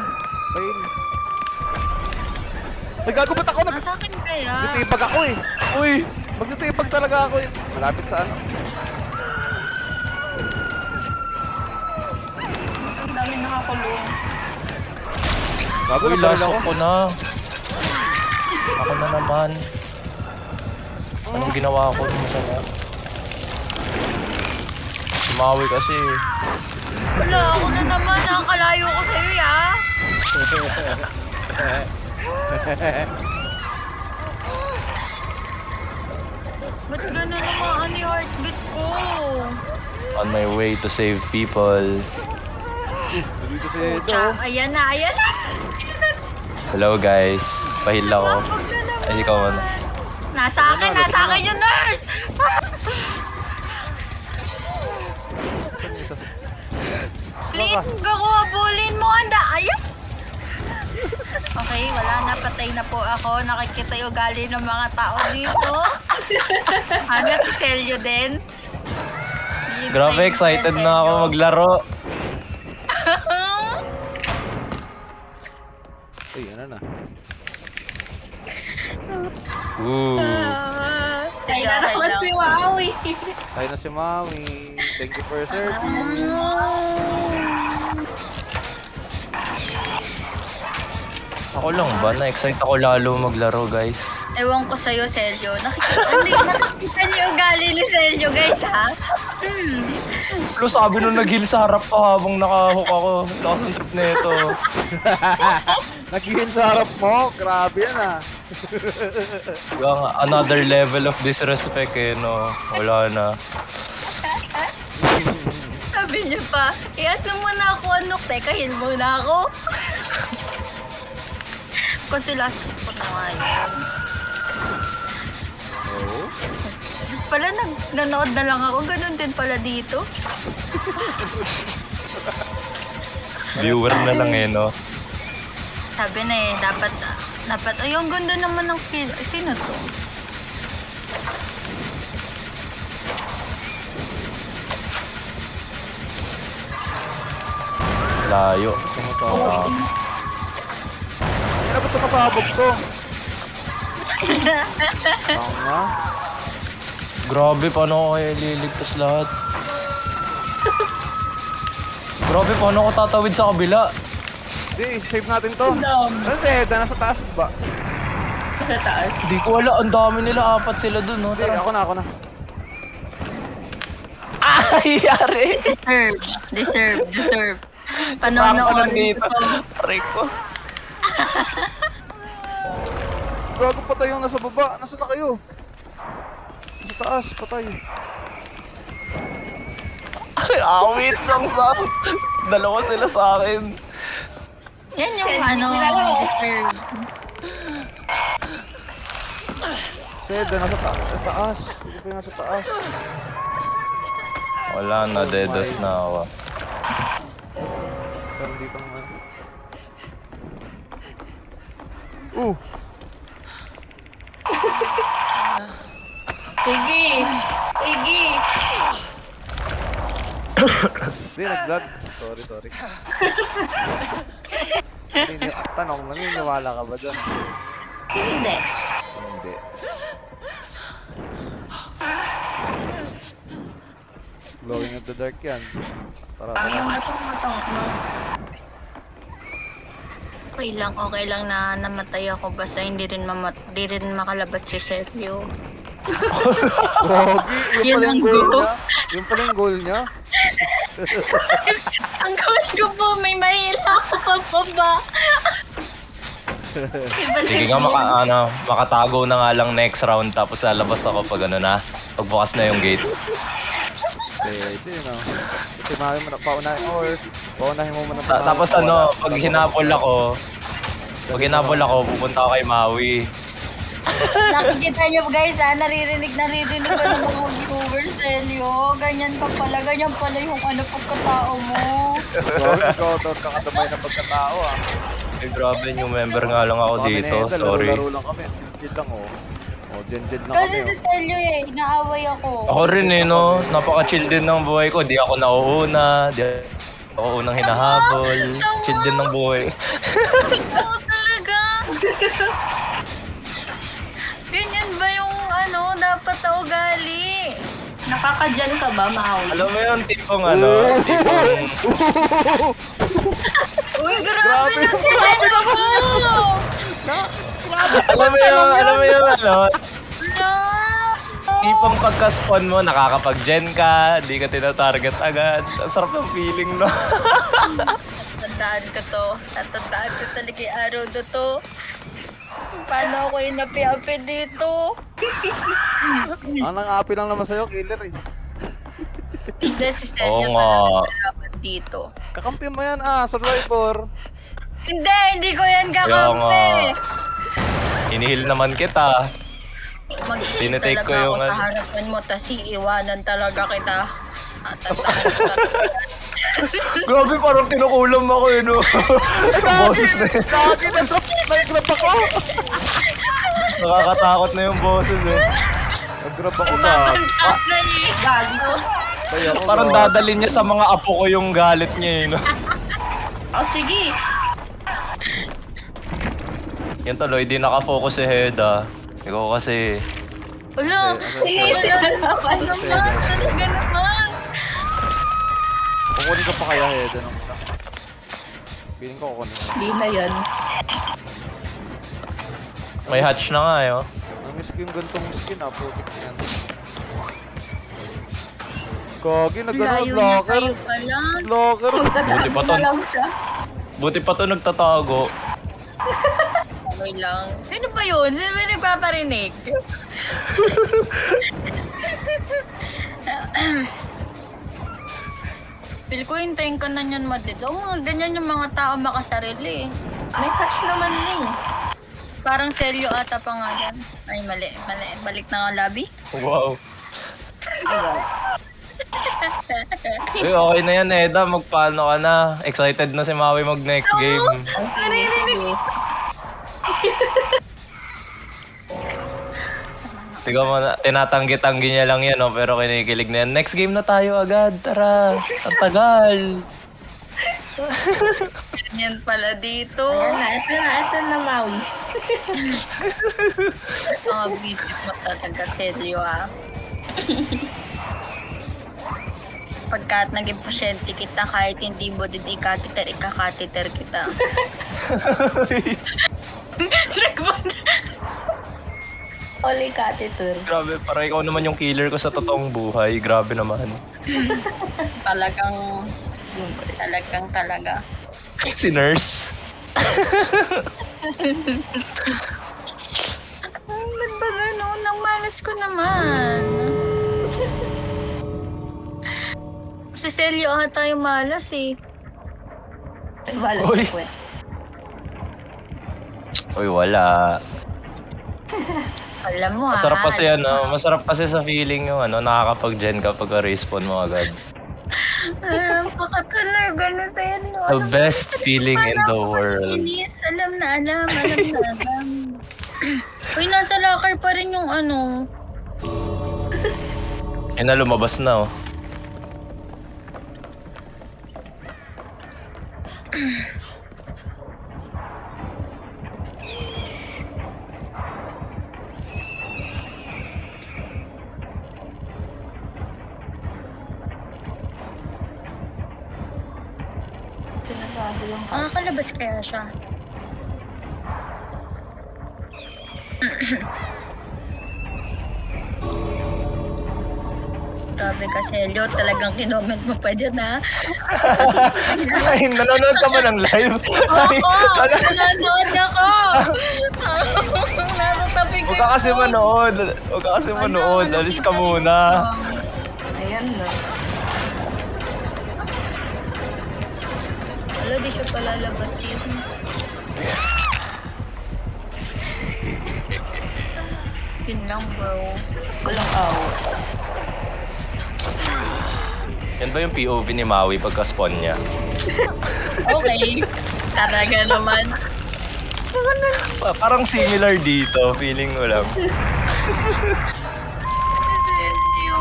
Bail. Ay, gago ba't ako Nasa akin kaya? Nagtitipag ako eh. Uy, Magtitipag talaga ako eh. Malapit sa ano. Ang dami nakakulong. Bago Uy, nabaril lasok ako. ko na. Ako na naman. Anong ginawa ko? Masama. Sumawi kasi. Wala, ako na naman. Nakakalayo ko sa'yo, ya. Ba't gano'n naman yung heartbeat ko? On my way to save people. Dito si Edo. Ayan na, ayan na. Hello guys. Pahil ako. Wag na naman. Ay, ikaw muna. Nasa akin yung nurse! Please, ako habulin mo, anda. Ayun! Okay, wala na. Patay na po ako. Nakikita yung ugali ng mga tao dito. Hanap si Celio din. Grabe, excited na ako maglaro. Ay, ano na. Ooh. Sige, okay lang. Wowie. Ay na si Mami. Thank you for serving. Ako lang ba? Na-excite ako lalo maglaro, guys. Ewan ko sa'yo, Celio. Nakikita niyo yung ugali ni Celio, guys, ha? Pero sabi nung nag-heal sa harap ko habang nakahook ako. Lakas ang trip na ito. Nag-heal sa harap mo? Grabe yan ah. Another level of disrespect eh, no? Wala na. Sabi niya pa, i-ano muna ako, ano, teka, heal muna ako. Kasi last ko na nga yun. Oo. Pala nanood na lang ako, ganun din pala dito. Viewer na lang eh, no? Sabi na eh, dapat, ay, ang ganda naman ng kill. Sino to? Layo. Sumasabog. Ano ba't sumasabog to? Tama na. Grabe, paano ko kaya liligtas lahat? Grabe, paano ko tatawid sa kabila? Hindi, save natin to. Ano si Eda? Nasa taas ba? Sa taas. Hindi ko wala, ang dami nila, 4 sila dun, no? Hindi, Tara. ako na. Ay, yari! Deserve. Parang ko lang Panonood dito. ko. Aray ko. Gago patay yung nasa baba. Nasa na kayo? Nasa taas, patay. Ay, awit lang sa... Dalawa sila sa akin. Yan yung ano, deserve. Si Eda, nasa taas. Sa taas. Hindi ko pa yung nasa taas. Wala na, dedos na ako. Pero dito naman. Sige. Hindi, nag-lag. Sorry. Tanong, naniniwala ka ba dyan? Hindi. Hindi. Glowing at the dark yan. Tara. Okay lang na namatay ako basta hindi rin makalabas si Sergio. Pogi, Yun ang goal. Yung pala yung goal niya. Ang gawin ko po, may mahila ako pababa. Sige nga, makatago na nga lang next round tapos lalabas ako pag ano na. Pagbukas na yung gate. Pwede, no? Kasi maaari mo na paunahin mo muna. Tapos ano, pag hinapol ako, pupunta ako kay Maui. Nakikita niyo guys naririnig ko ng mga viewers, Elio. Ganyan pala yung ano pagkatao mo. Ikaw to, kakadamay na pagkatao ah. Ay, grabe, new member nga lang ako dito. Sorry. Laro lang kami, chill lang oh. Oh, gen lang Kasi kami si Celio inaaway ako. Ako rin eh, no? Napaka-chill din ng buhay ko. Di ako nauuna. Di ako unang hinahabol. Chill din ng buhay. Oo talaga. Ganyan ba yung ano, dapat na ugali? Nakakadyan ka ba, Maui? Alam mo yun, tipong ano? Tipong... Uy, grabe na sila mo! Alam mo yung ano, No! tipong pagka-spawn mo, nakakapag-gen ka, di ka tinatarget agad. Ang sarap ng feeling, no? Tatandaan ko to. Tatandaan ko talaga yung araw na to. Paano ako yung napi-api dito? Anong api lang naman sa'yo, killer eh. Hindi, si Oo Celia nga. talaga nalaban dito. Kakampi mo yan survivor. Hindi ko yan Kaya kakampi. nga. Inihil naman kita. Mag-hit Tinetake talaga ko yung ako sa ano. harapan mo, tas iiwanan talaga kita. Tatandaan ko talaga. Grabe, parang kinukulam ako eh, no? Boses na yun. Lagi nag-grab ako. Nakakatakot na yung boses eh. Nag-grab ako na. Tatandaan na eh. Gagi ko. Kaya ako Parang grab. dadalhin niya sa mga apo ko yung galit niya eh, no? O sige. Yan tuloy, di nakafocus si Heda. Ikaw kasi, Wala. Sige, sinalapan Ano siya. naman? Talaga naman. Kukunin ka pa kaya head ng isa. Feeling ko kukunin. Hindi na yan. may hatch na nga eh, oh. Namiss ko yung gantong skin putik na yan. Kagi, Layo nag-ano, na locker. kayo pala. Locker. Buti Magtatago pa to. na lang siya. Buti pa to nagtatago. Okay lang. Sino ba yun? Sino ba nagpaparinig? Feel ko hintayin ka na niyan madito. Mga ganyan yung mga tao makasarili eh. May touch naman na eh. Parang selyo ata pangalan. Ay, mali. Balik na nga lobby. Wow. Ayan. Uy, okay na yan, Heda. Magpaano ka na? Excited na si Maui mag next game. Ang sige, sige. Tiga mo na, tinatanggi-tanggi niya lang yan, oh, pero kinikilig na yan. Next game na tayo agad, tara. Ang tagal. Yan pala dito. Ayan na, ito na Mawis. Mga visit mo talaga, selyo ah. Pagkat naging pasyente kita, kahit hindi mo din ikatiter, ikakatiter kita. Oli catheter. Grabe, parang ikaw naman yung killer ko sa totoong buhay. Grabe naman. Talaga. Si Nurse. Ba't ba gano'n? Ang malas ko naman. Si Celio ata yung malas eh. Wala Uy. na kwet. Uy, wala. Alam mo Masarap ha. kasi masarap kasi sa feeling yung nakakapag-gen ka pag respawn mo agad. Baka talaga na Celio. The best feeling in the world. Inis. Alam na alam. Uy, nasa locker pa rin yung ano. Yun na, lumabas na, oh. Sinabado yung Makakalabas kaya siya. Grabe ka, Celio. Talagang kinoment mo pa dyan, ha? Ay, nanonood ka ba ng live? Ay, Oo! Nanonood ako! Nasa tabi ko Huwag ka kasi manood. Huwag ka kasi manood. Alis ka muna. Ayan na. Wala, di siya palalabas yun. Yun lang, bro. Walang out. Yan ba yung POV ni Maui pagka-spawn niya? Okay. Talaga naman. Parang similar dito. Feeling ko lang. Celio.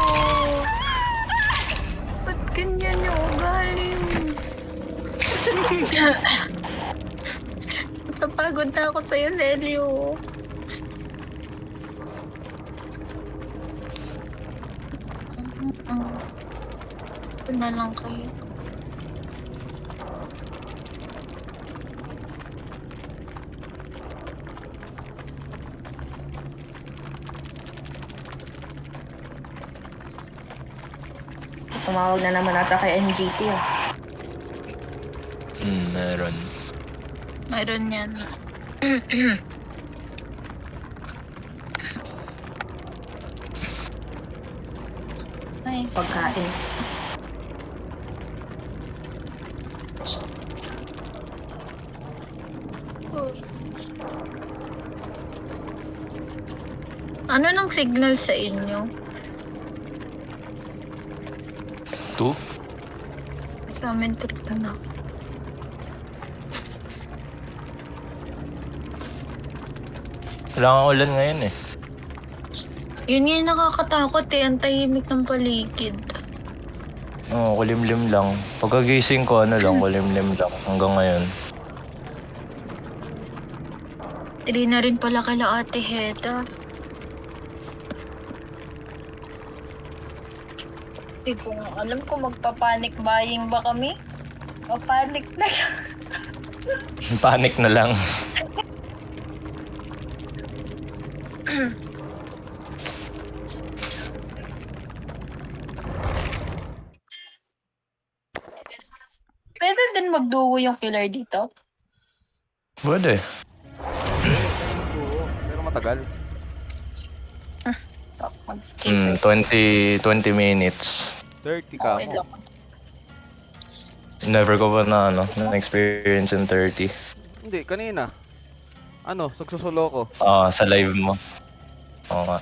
Ba't ganyan yung ugali mo? Napapagod na ako sa'yo, Celio. Ito na lang kayo. Tumawag na naman ata kay NGT ah. Meron. Mayroon yan. Nice. Pagkain. Ano nang signal sa inyo? 2? Sa amin, 3 na. Kailangan ulan ngayon eh. Yun yung nakakatakot eh. Ang tahimik ng paligid. Oo, kulimlim lang. Pagkagising ko, kulimlim lang. Hanggang ngayon. 3 na rin pala kala Ate Heda. Hindi ko nga alam kung magpa-panic buying ba kami. Panic na lang. Panic na lang. Pwede din magduo yung filler dito. Pwede. Oo, pero matagal. Mag-skip. 20 minutes. 30 ka Okay mo. lang. Never ko pa na-experience in 30. Hindi, kanina. Ano, sugsusulo ko. Sa live mo. Oo nga.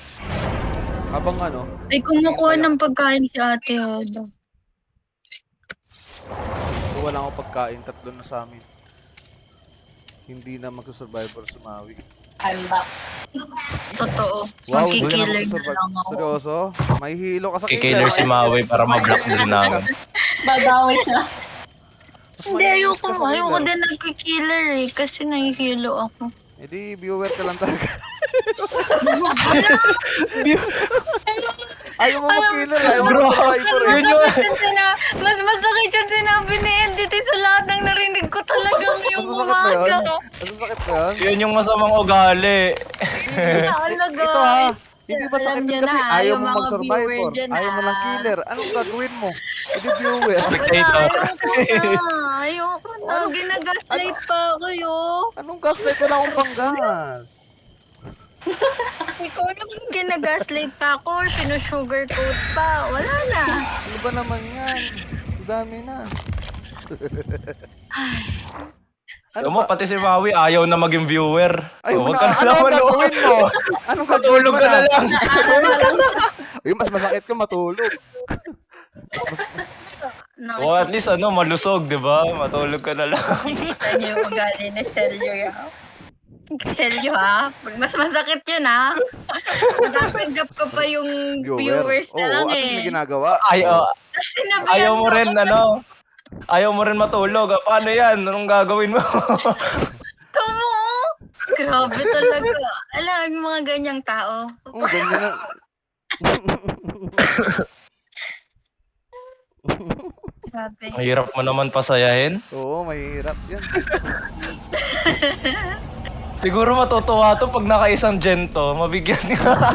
Habang ano, Ay, kumukuha ng pagkain si Ate Heda. kung wala akong pagkain, 3 na sa amin. Hindi na magsusurvivor sumawi. I'm back. Totoo. Wow, hindi na Magkikiller na magsusurvive. lang ako. Seryoso? May hilo ka sa Kikiller si Maui para ma-block din namin. Babawi siya. Hindi, ayoko din nagkikiller eh. Kasi nahihilo ako. Hindi, viewer ka lang talaga. Ayaw mo mag-killer, ayaw mo Bro, mag-survivor eh. yun yung... Mas masakit yung sinabi ni NDT sa lahat ng narinig ko talagang Mas yung masakit ba yun? umaga. Mas masakit ba yun? Yun yung masamang ugali. Talaga. Ito ha, hindi ba Alam sakit niyo yun kasi na, ayaw yung mo mga mag-survivor. viewer dyan, Ayaw mo ng killer. Anong gagawin mo? Hindi viewer. Spectator. Ayoko na. Ano? Ginagaslight pa ako Anong gaslight? Wala akong panggas. Ikaw naman ginagaslight pa ako. Sinusugarcoat pa. Wala na. Ano ba naman yan? Ang dami na. Alam mo, pati si Maui ayaw na maging viewer. Ayaw mo Huwag na. ka Ano ang naman, gagawin mo? Anong gagawin Matulog mo ka na lang. Uy, mas masakit ka matulog. O at least malusog, di ba? Matulog ka na lang. Nakikita niyo yung ugali ni Celio ya. Celio ha? Pag mas masakit yun ha? Nakatanggap ko pa yung viewers na lang at least may eh. ginagawa. Kasi sinabihan Ayaw mo ko rin, ayaw mo rin matulog. Paano yan? Anong gagawin mo? Tumo! Grabe talaga. Alam, yung mga ganyang tao. Ganyan na. Grabe. Mahirap mo naman pasayahin. Oo, mahirap yan. Siguro matutuwa to pag naka-isang gen to. Mabigyan ka.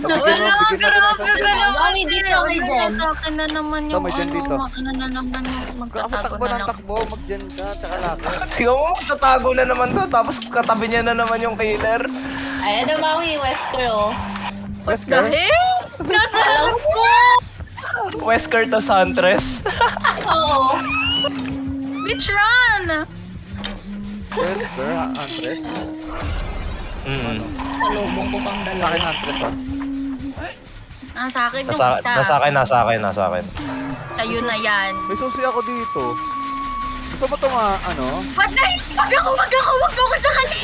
Wala, grabe ka naman. Mami, dito kay Jen. Sa akin na naman Ito, yung may Jen dito. ano na naman yung Kasi magtatago takbo na ng lang. takbo, mag-gen ka, tsaka lakad. Tingnan mo, magtatago na naman to. Tapos katabi niya na naman yung killer. Ay, ano Maui, Wesker oh. Wesker? Dahil, nasa lang ko! Wesker to Huntress. Oo. Bitch, run! Wesker, Huntress. Salubong ko pang Sa dalawa. akin, Huntress ah. Nasa akin yung Nasa isa. akin. Sa'yo na yan. May susi ako dito. Gusto mo ito Patay! Wag ako sakali!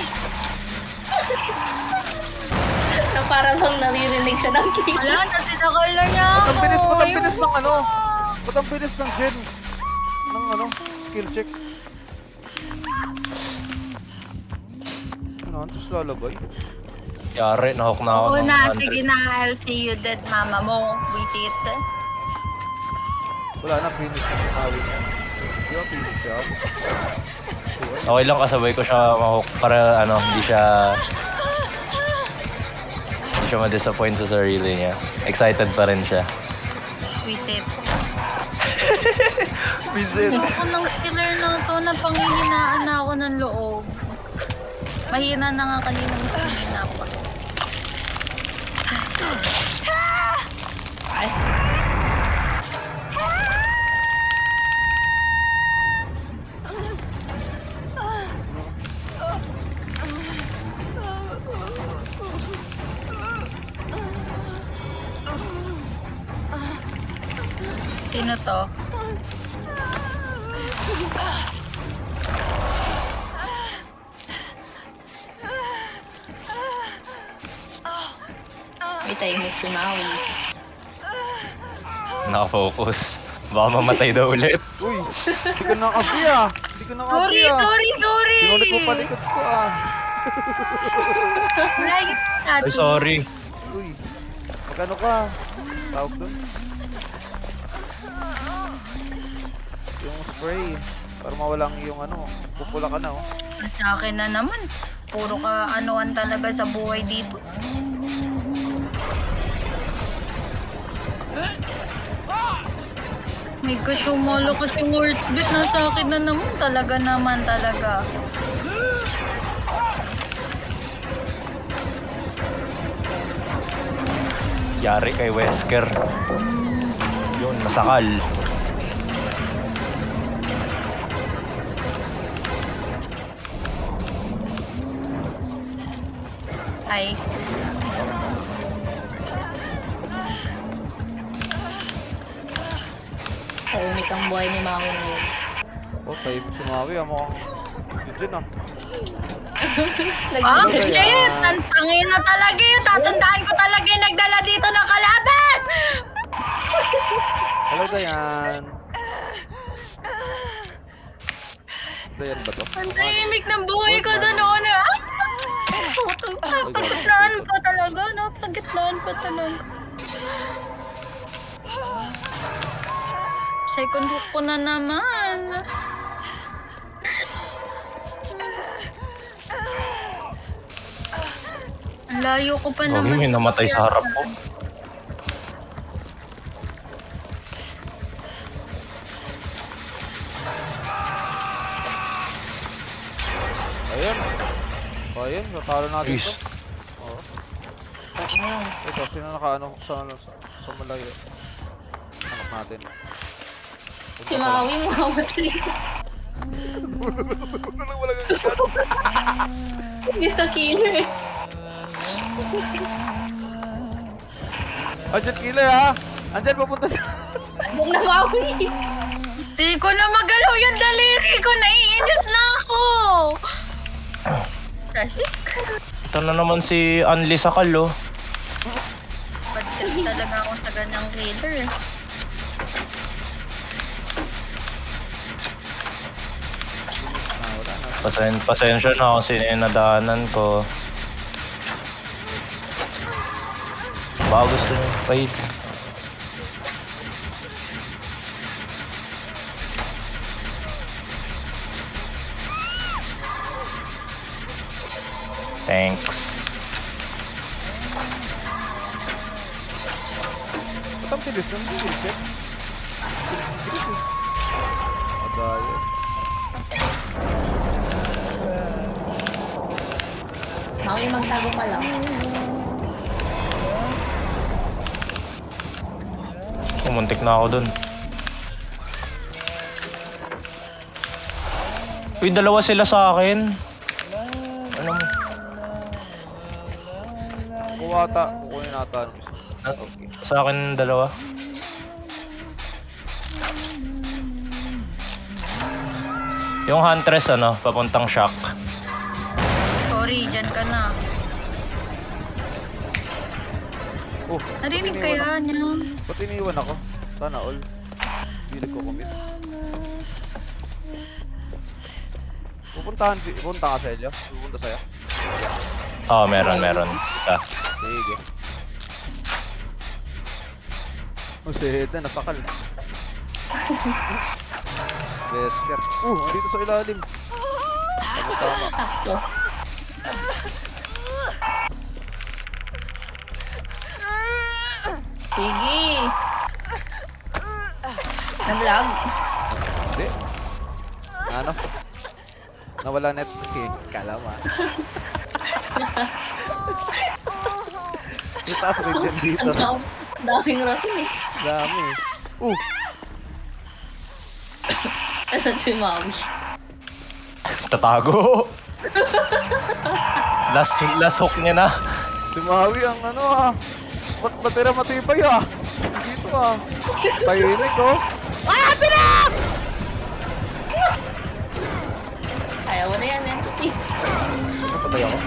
Na parang nang naririnig siya ng king. Wala, nasinakal na niya ako. Ba't ang bilis ng gen? Ng skill check. Huntress lalabay. Yari, nahok na ako. Oo ng na, Huntress. sige na. I'll see you dead, mama mo. Visit. Wala na, finish na si Maui niya. Di ba finish siya? Okay lang kasabay ko siya mahok para hindi siya ma-disappoint sa sarili niya. Excited pa rin siya. Visit. Visit. Ako ng killer na to na panghihinaan na ako ng loob. Mahina na nga kanina mas mahina pa. Ay. Sino to? May tahimik si Maui. Nakafocus. Baka mamatay daw ulit. Uy, hindi ka nakapi ah. Hindi ka nakapi Sorry, ah. sorry, sorry! Sinulit mo palikod ko ah. Right Ay, natin. sorry. Uy, magkano ka? Tawag doon? Yung spray. Para mawalang yung ano, pupula ka na oh. Sa akin na naman. Puro ka anuan talaga sa buhay dito. May kasyumalo kasing heartbeat na sa akin na naman. Talaga naman talaga. Yari kay Wesker. Yun, masakal. Ay. Tahimik ang buhay ni Maui ngayon. Oh, tayo sumawi ah. Mukhang yun ah. Ah, Ano ba shit! yan? Ang tangin na talaga yun! Tatandaan ko talaga yung nagdala dito ng kalaban! Talaga yan. Dayan ba to? Ang tahimik ng buhay ko doon noon. Napagitnaan pa talaga. Napagitnaan pa talaga. Second hook ko na naman. Ang layo ko pa Gagi, naman. may namatay sa harap ko. Ayan. Oh, ayan. Natalo natin Jeez. to. Oo. Ito, sino nakaano sa malayo? Anak natin. Si Maui mamamatay. Wala kang Gusto killer. Andyan killer ha! Andyan papunta sa... Huwag na Maui. Di ko na magalaw yung daliri ko. Naiinis na ako. Ito na naman si Anli Sakal, oh. Ba't kasi talaga ako sa ganyang killer? Pasensya na kasi nadaanan ko. Baka gusto niyo fight. Thanks. Ba't ang bilis ng bilis eh? Bilis eh. Adaya. Maui, magtago ka lang. Muntik na ako dun. Uy, dalawa sila sa akin. Ano mo? Kuwata. Kukunin nata ang isa. Okay. Sa akin dalawa. Yung Huntress ano, papuntang shock. Sorry, dyan ka na. Oh, Narinig ba't iniwan kaya niya? ako? Ba't iniwan ako? Sana all. Hindi nagko-commit. Pupunta ka sa Elio? Pupunta sa'yo? Oo, meron. Isa. Sige. Oh, si Heda, nasakal. Wesker. Andito sa ilalim. Tama. Sakto. Sige. Nag-lag. ano? Nawala network eh. Kala mo. Yung taas may dyan dito. Daming rason eh. Dami. Asan si Mami? Tatago. Last hook niya na. Si Maui ang ano ah. Ba't matira matibay ah? Dito ah. Tahimik oh. Ayaw mo na yan, entity. Napatay ako.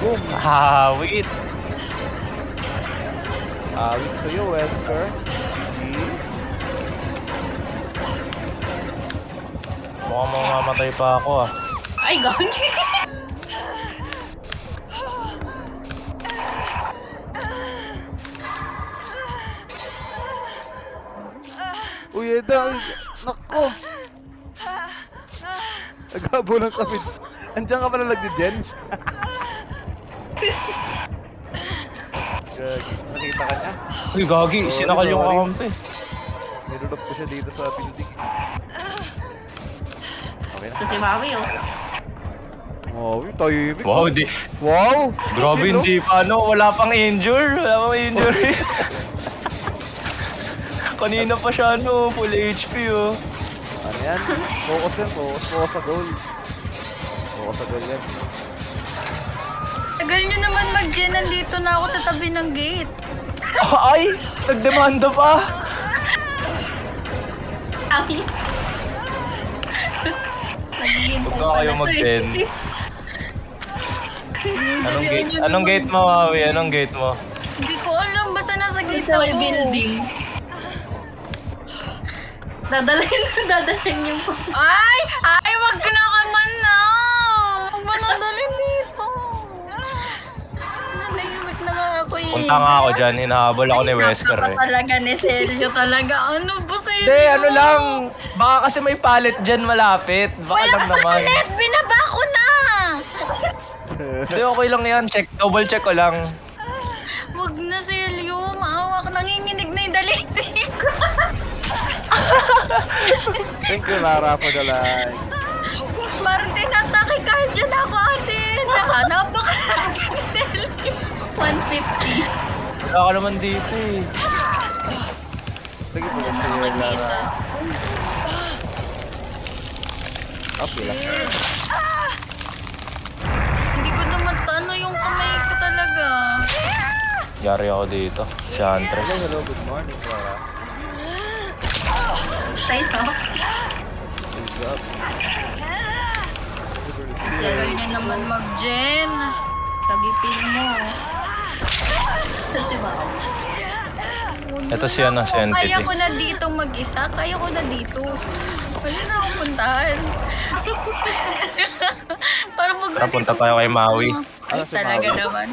Boom! Hawit. Awit sa'yo, Wesker. Mukhang mamamatay pa ako ah. Ay, gagi. Uy, Eda! Nako! Naghabulan kami. Andiyan ka pala nagdi-gen? Gagi. Nakita ka niya? Uy, gagi. Sorry, Sinakal yung sorry. kakampi. Nilulog ko siya dito sa building. Okay na. Ito si Mami, oh. Wow, tahimik. Wow, di. Wow! Grabe, Chill, no? hindi pa ano. Wala pang injure. Wala pang injury. Kanina pa siya ano. Full HP oh. Ano yan? Focus yan, focus. Focus sa goal. Focus sa goal yan. Tagal nyo naman mag-gen, nandito na ako sa tabi ng gate. Ay! Nagdemanda pa! Ang... Naghihintay Huwag na kayo pala to mag-gen. eh. Anong gate mo, Maui? Anong gate mo? Hindi ko alam, basta nasa gate Sa may ako. building. Dadalhin yung... Ay! Ay, wag ka na kaman na! Huwag mo nadalhin dito. Nahihimik na nga ako eh. Punta nga ako dyan. Hinahabol ako ni Wesker eh. Napaka talaga ni Celio talaga. Ano ba Celio? Hindi, ano lang. Baka kasi may palit dyan malapit. Baka Wala lang naman. palit! Binaba ko na! Hindi, okay lang yan. Double check ko lang. Wag na Celio. Maawa ka. Nanginginig na yung daliti ko. Thank you, Lara, for the like. Parang tinatachycardia na ako ate. Napaka-lagi ni Celio. 150. Wala ka naman dito eh. Sige po Diyan kasi, ako magkita. Lara. Okay lang. Hindi ko naman ano yung kamay ko talaga. Yari ako dito. Shantre. Hello, good morning, Lara. Say no. What's up? Tagal niya naman mag-gen. Sagipin mo. Ito si Mami. Ito si ano, si Kaya entity. ko na dito mag-isa. Kaya ko na dito. Wala na akong puntahan. Para pag Tara, punta tayo kay Maui. Ay, Ano si talaga Maui? naman.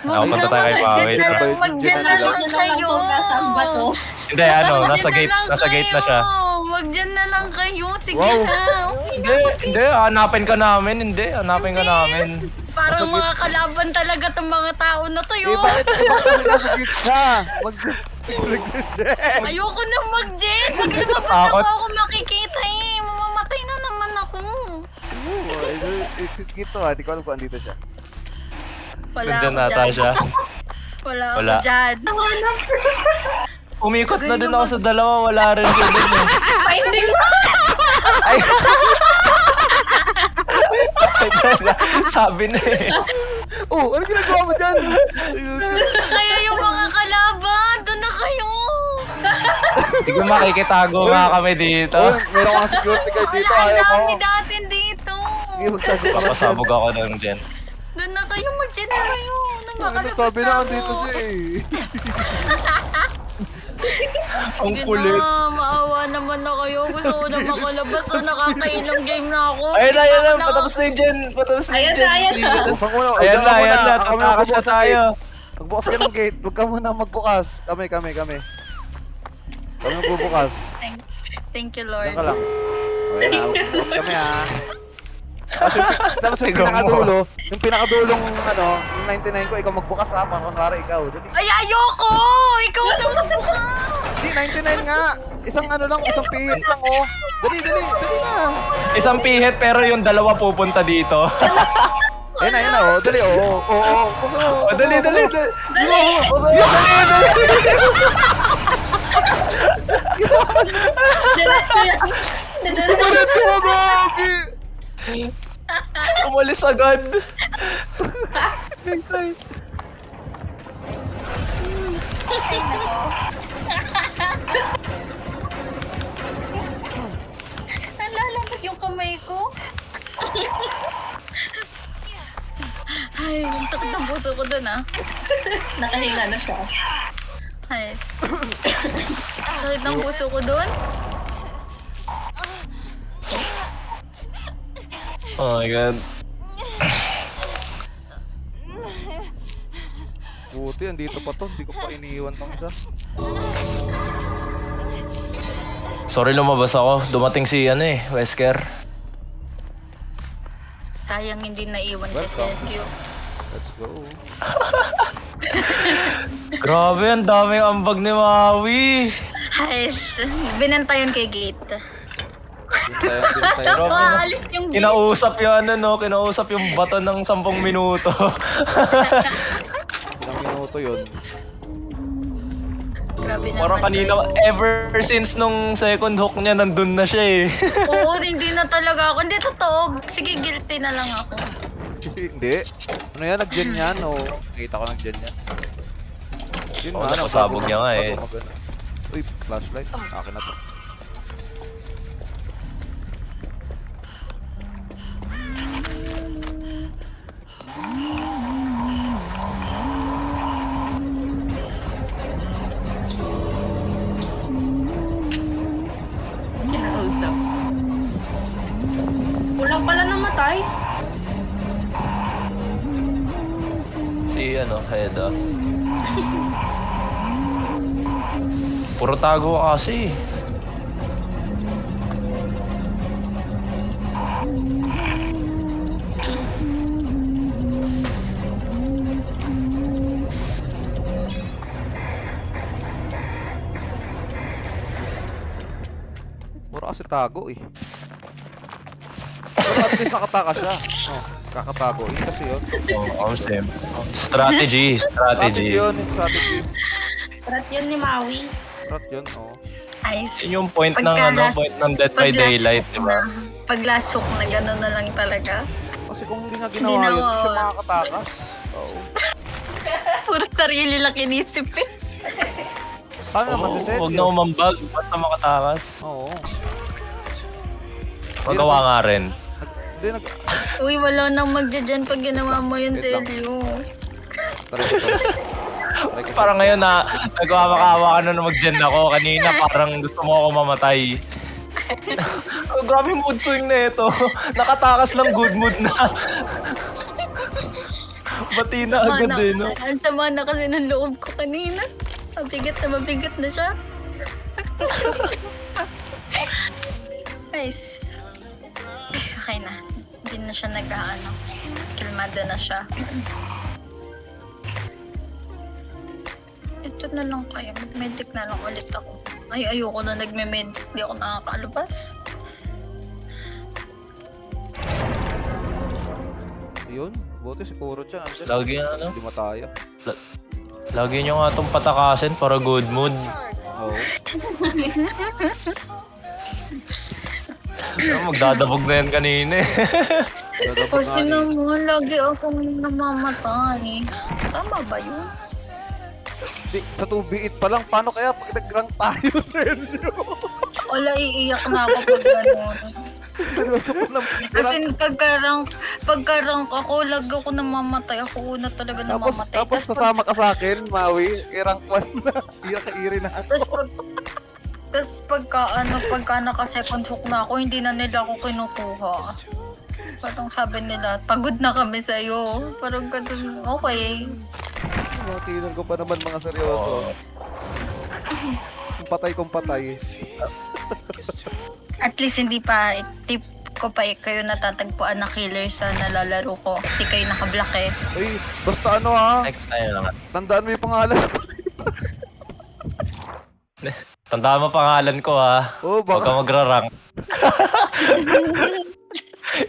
Ako, punta tayo kay Maui. Mag-gen na Tara. lang, mag-gen na lang Yun na lang kayo. po nasaan ba to? Hindi, ano, nasa Mag-gen gate, na lang nasa gate na siya. kayo. Mag-gen na lang kayo. Sige Wow. na. Hindi, hanapin ka namin. Hindi, hanapin ka namin. Parang mga kalaban talaga tong mga tao na to Eh, yun. bakit kasi nasa gitna? Mag-gen. Ayoko na mag-gen. Pag lumabas Takot. ako makikita eh. Mamamatay na naman ako. It's gito ah. Di ko alam kung andito siya. Wala Nandyan ako nata dyan. siya. Wala Wala. ako dyan. Umikot na din ako sa dalawa, wala rin siya dun eh. Finding mo! Ay! Sabi na eh. Oh, ano ginagawa mo dyan? Kaya yung mga kalaban, doon na kayo. Sige, makikitago nga kami dito. Oh, meron kang security guard dito. Wala, Ayaw ang mo. dami datin dito. Sige, magtago ka lang dyan. Papasabog ako nun dyan. Doon na kayo, mag-gen na kayo. Nang Ano makalabas sabi na ako. andito siya eh. Ang Sige kulit. na, maawa naman na kayo. Gusto ko na makalabas na nakakailang game na ako. Ayun na, ayun na. Wala. Patapos na yung gen. Patapos na yung Ayan gen. na, ayan na. Buksan ko na. Ayan na, ayan na. Kami Tatakas na magbubukas ng tayo. gate. Magbukas ka ng gate. Huwag ka muna magbukas. Kami. Kami magbubukas. Thank you, Lord. Diyan ka lang. O, ayan na. Magbubukas kami ha. Tapos yung Tignan mo. pinakadulo, yung pinakadulong ano, yung 99 ko, ikaw magbukas ha, para kunwari ikaw. Dali. Ay, ayoko! Ikaw na magbuka! Hindi, 99 nga. Isang ano lang, isang pihit lang oh. Dali na. Isang pihet pero yung dalawa pupunta dito. Ayun na, oh. Dali, oh. Puso. Oh, dali. Dali. Diretso yan. Diretso. Ulit ko, Gogi! Umalis agad. Ay, nako. Nalalamig yung kamay ko. Ay, ang sakit ng puso ko dun ah. Nakahinga na siya. Ay, sakit ng puso ko dun. Oh my God. Buti, andito pa to. Hindi ko pa iniiwan tong isa. Sorry lumabas ako. Dumating si Wesker. Sayang hindi naiwan si Welcome. Sergio. Let's go. Grabe, ang daming ambag ni Maui. Ay, binantayan kay gate. Tayo. Nakaalis yung gate. Kinausap yung bato ng 10 minuto. Ilang minuto yun. Grabe naman Parang kanina, kayo. ever since nung second hook niya, nandun na siya eh. Oo, hindi na talaga ako. Hindi, totoo. Sige, guilty na lang ako. Hindi. Ano yan? Nag-gen yan? O, nakita ko nag-gen yan. Yun Oo, nga, napasabog niya nga eh. maganda. Uy, flashlight. Akin na to. Kinausap. Kulang pala namatay. Si Heda. Puro tago ka kasi. Mura kasi tago eh. Pero at least nakataka siya. Oh, kakatago. Yun kasi yun. Same. Strategy. Strategy yun. Yung strategy. Rat yun ni Maui. Strat yun, oh. Ice. Yun yung point ng point ng Dead by Daylight, di ba? Pag last hook na gano'n na lang talaga. Kasi kung hindi nga Hindi ginawa na yun, hindi siya mawawala. makakatakas. Oo. Puro sarili lang inisip eh. Paano naman si Sergio? Huwag na umambag, basta makatakas. Oo. Magawa nga rin. Hindi, Uy, wala nang magja-dyan pag ginawa mo yun, Wait lang. Sergio. Taray ko. Parang ngayon na nagkakakawa ka na mag-gen ako. Kanina parang gusto mo ako mamatay. Oh, grabe mood swing na ito. Nakatakas lang, good mood na. Bati na agad eh, no? Ang sama na kasi ng loob ko kanina. Mabigat na siya. Nice. Okay na. Hindi na siya nag-ano. Kalmado na siya. Ito na lang kaya. Mag-medic na lang ulit ako. Ay, ayoko na nagme-medic. Hindi ako nakakalabas. Yun, buti si Kurot siya. Andyan. Lagi Hindi mataya. Lagi nyo nga itong patakasin para good mood. Oo. Magdadabog na yan kanina eh. Dadabog Kasi nga ni- naman, lagi akong namamatay. Tama ba yun? Di, sa 2v8 pa lang, paano kaya pag nag-rank tayo, Sergio? Wala, iiyak na ako pag gano'n. Seryoso ko lang. Kasi pagka-rank ako, lagi ako namamatay. Ako una talaga namamatay. Tapos kasama ka sa akin, Maui, rank 1 na. Iyak ka iri na ako. Tapos pagka naka-second hook na ako, hindi na nila ako kinukuha. Parang sabi nila, pagod na kami sa'yo. Parang ganun, okay. Makinan ko pa naman mga seryoso. Kung patay kong patay. At least hindi pa ko pa kayo natatagpuan na killer sa nalalaro ko. Hindi kayo nakablock eh. Uy, basta ano ha. Next time lang. Tandaan mo yung pangalan. Tandaan mo pangalan ko ha. Oh, Huwag ka baka. magra-rank.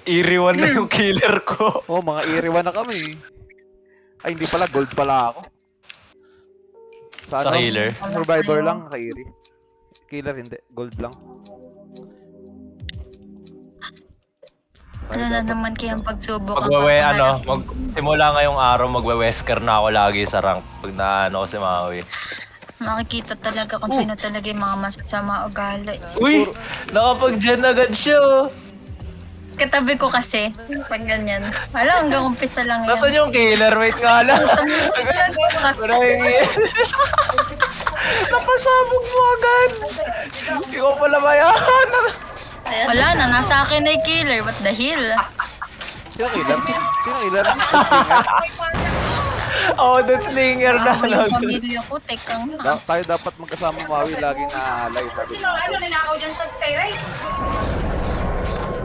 Iriwan na yung killer ko. Oh, mga iriwan na kami. Ay, hindi pala. Gold pala ako. Sa ano? killer? Survivor lang, ka-iri. Killer hindi. Gold lang. Ano na naman kayang pagsubok ang Simula ngayong araw, magwe-wesker na ako lagi sa rank pag naano ko si Maui. Makikita talaga kung sino talaga yung mga masasama ugali. Uy! Nakapag-gen agad siya oh. Katabi ko kasi, pag ganyan. Wala, hanggang umpisa lang yan. Nasaan yung killer? Wait nga lang. Napasabog mo agad. Ikaw pala ba yan? Wala na, nasa akin na yung killer. What the hell? Sino killer? Sino killer? Oh, that's slinger na. Ako yung pamilya ko, tekang na. Tayo dapat magkasama Maui laging naaalay. Sabi Sino, ano, ninakaw dyan sa kay Rice?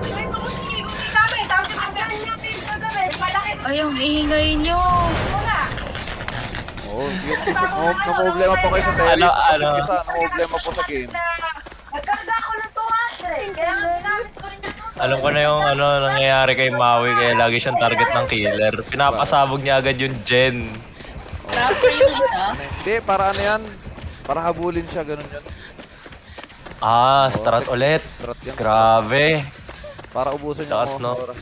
Ay, bako sa inyo, kung kami, tapos yung pagdahan natin kagabi, malaki Ay, yung ingay nyo. muna. Oo, problema po kayo sa terrorist. Kasi Ano? isa, problema po sa game. Nagkarga ako ng 200, kaya ginamit ko rin yung 200. Alam ko na yung nangyayari kay Maui kaya lagi siyang target ng killer. Pinapasabog niya agad yung gen. Proper yung isa. Hindi, para ano yan? Para habulin siya, ganun yun. Ah, strat ulit. Strat yan. Grabe. Para ubusan yung Takas, no? oras.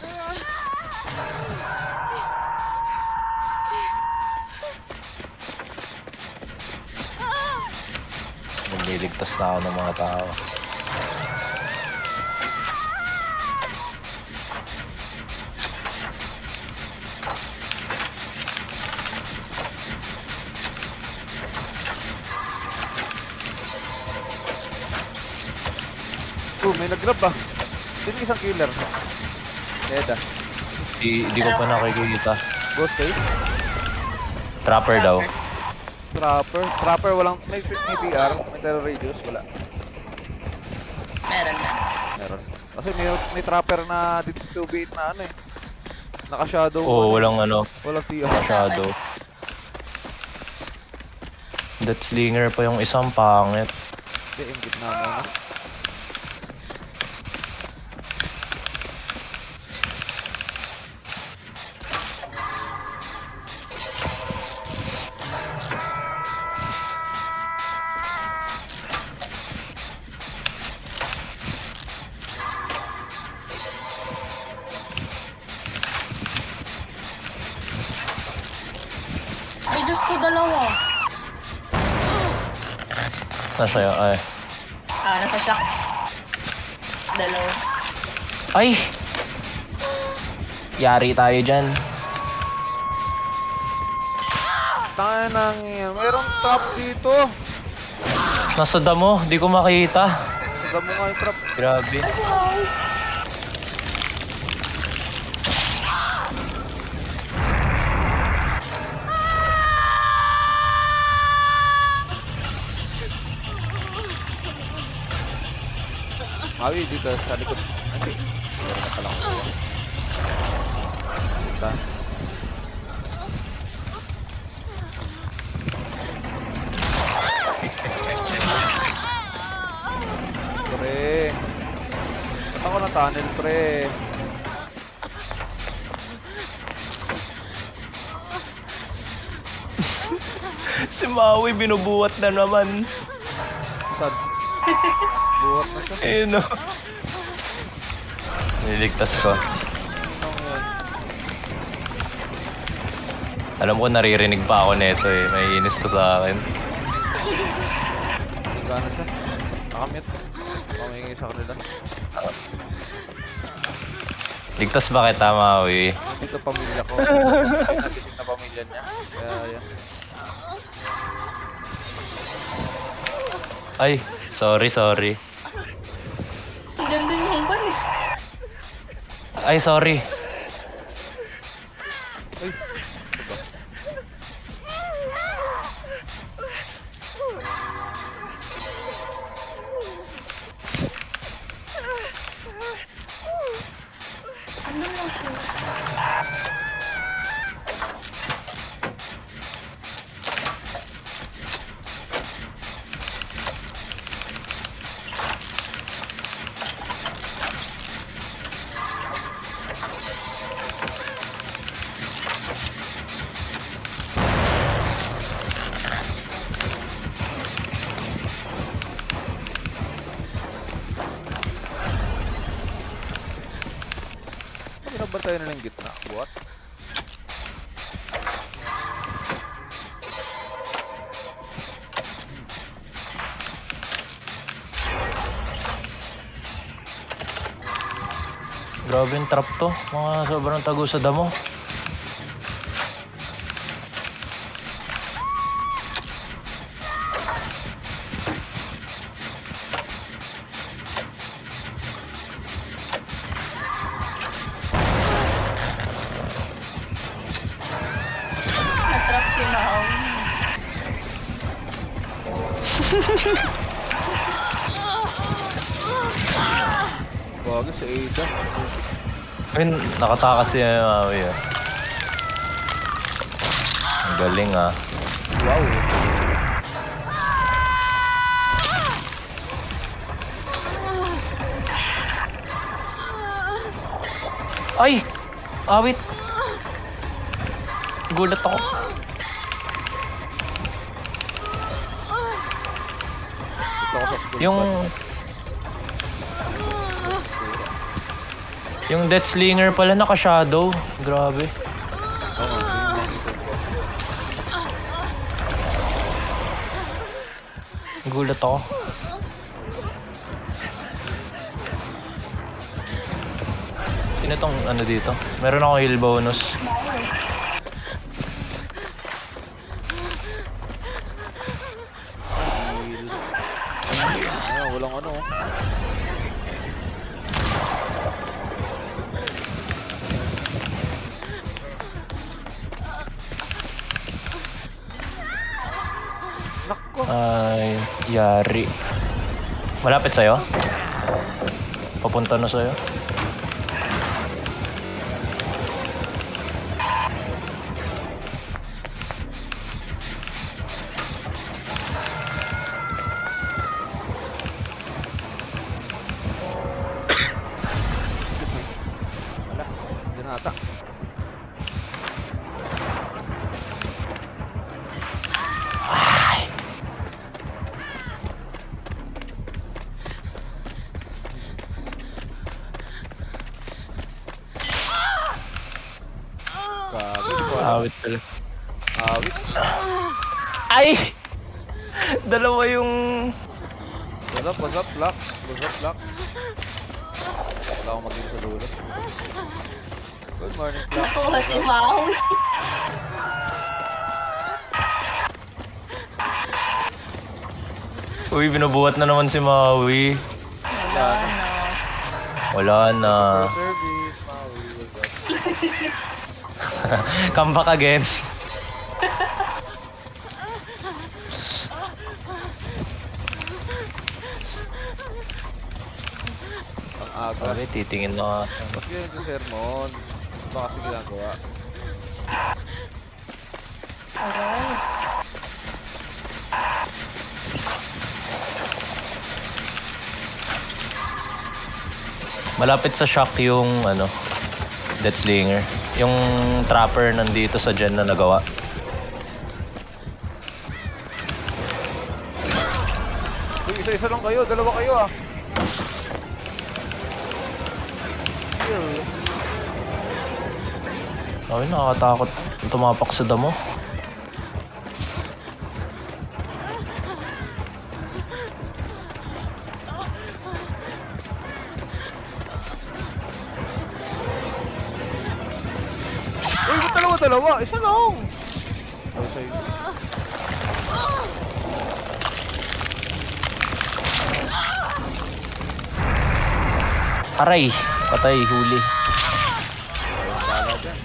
Nililigtas na ako ng mga tao. Oh, may nag-grab ba? Sino yung isang killer? Eda. Hindi ko pa nakikita. Ghost face? Trapper daw. Trapper? Trapper walang... May PR? May terror radius? Wala. Meron na. Meron. Kasi may trapper na dito sa 2B8 na ano eh. Naka-shadow. Oo, walang Walang PR. masyado. That slinger pa yung isang pangit. Hindi, ingit na muna. Ay, Diyos ko, dalawa. Nasa yun? Ay. Nasa shock. Dalawa. Ay! Yari tayo dyan. Tanga nang yan. Mayroong trap dito. Nasa damo, di ko makita. Tignan mo nga yung trap. Grabe. Mawi dito sa likod. Hindi. Meron na palang ako. Punta. Pre. Ba't ako na tunnel, pre? Si Maui binubuhat na naman. Saan? Buhat na siya. Ayun o. Niligtas ko. Anong yan? Alam ko naririnig pa ako nito eh. May inis to sa akin. Gana siya? Nakamute. Pamingi sa kanila. Ligtas ba kita, Maui? Dito pamilya ko. Nagising na pamilya niya. Kaya yan. Ay, sorry. Diyan din yung ban eh. Ay, sorry. Ay. Binabantay na lang gitna. What? Grabe yung trap to. Mga sobrang tago sa damo. Natrap si Maui. Bagay sa Ada. Ayun, nakatakas si Maui ah. Ang galing ah. Wow. Ay! Awit! Gulat ako. Dito ako sa school Yung... bus. Yung Death Slinger pala naka-shadow. Grabe. Oo nga, yun yung nakita ko. Gulat ako. Sino tong ano dito? Meron ako heal bonus. Ayun, walang ano. Nako. Ay, yari. Malapit sa'yo? Papunta na sa'yo? Wala. Diyan na ata. Grabe ko. Awit pala. Awit. Ay! Dalawa yung... What's up, Lux? What's up, Lux? Wala akong maging sa dulo. Good morning, Lux. Nakuha si Maui. Uy, binubuhat na naman si Maui. Wala na. Wala na. For service, Maui. What's up? Come back again. Ang aga. Okay, titingin na. Ba't yun yung sermon? Baka kasi ginagawa. Aray. Malapit sa shock yung ano, Death Slinger. Yung trapper nandito sa gen na nagawa. Uy, isa-isa lang kayo. Dalawa kayo ah. Ay, nakakatakot. Tumapak sa damo. Uy, ba't dalawa-dalawa? Isa lang! Ay, sa'yo. Aray! Patay, huli. Ayun, bala dyan.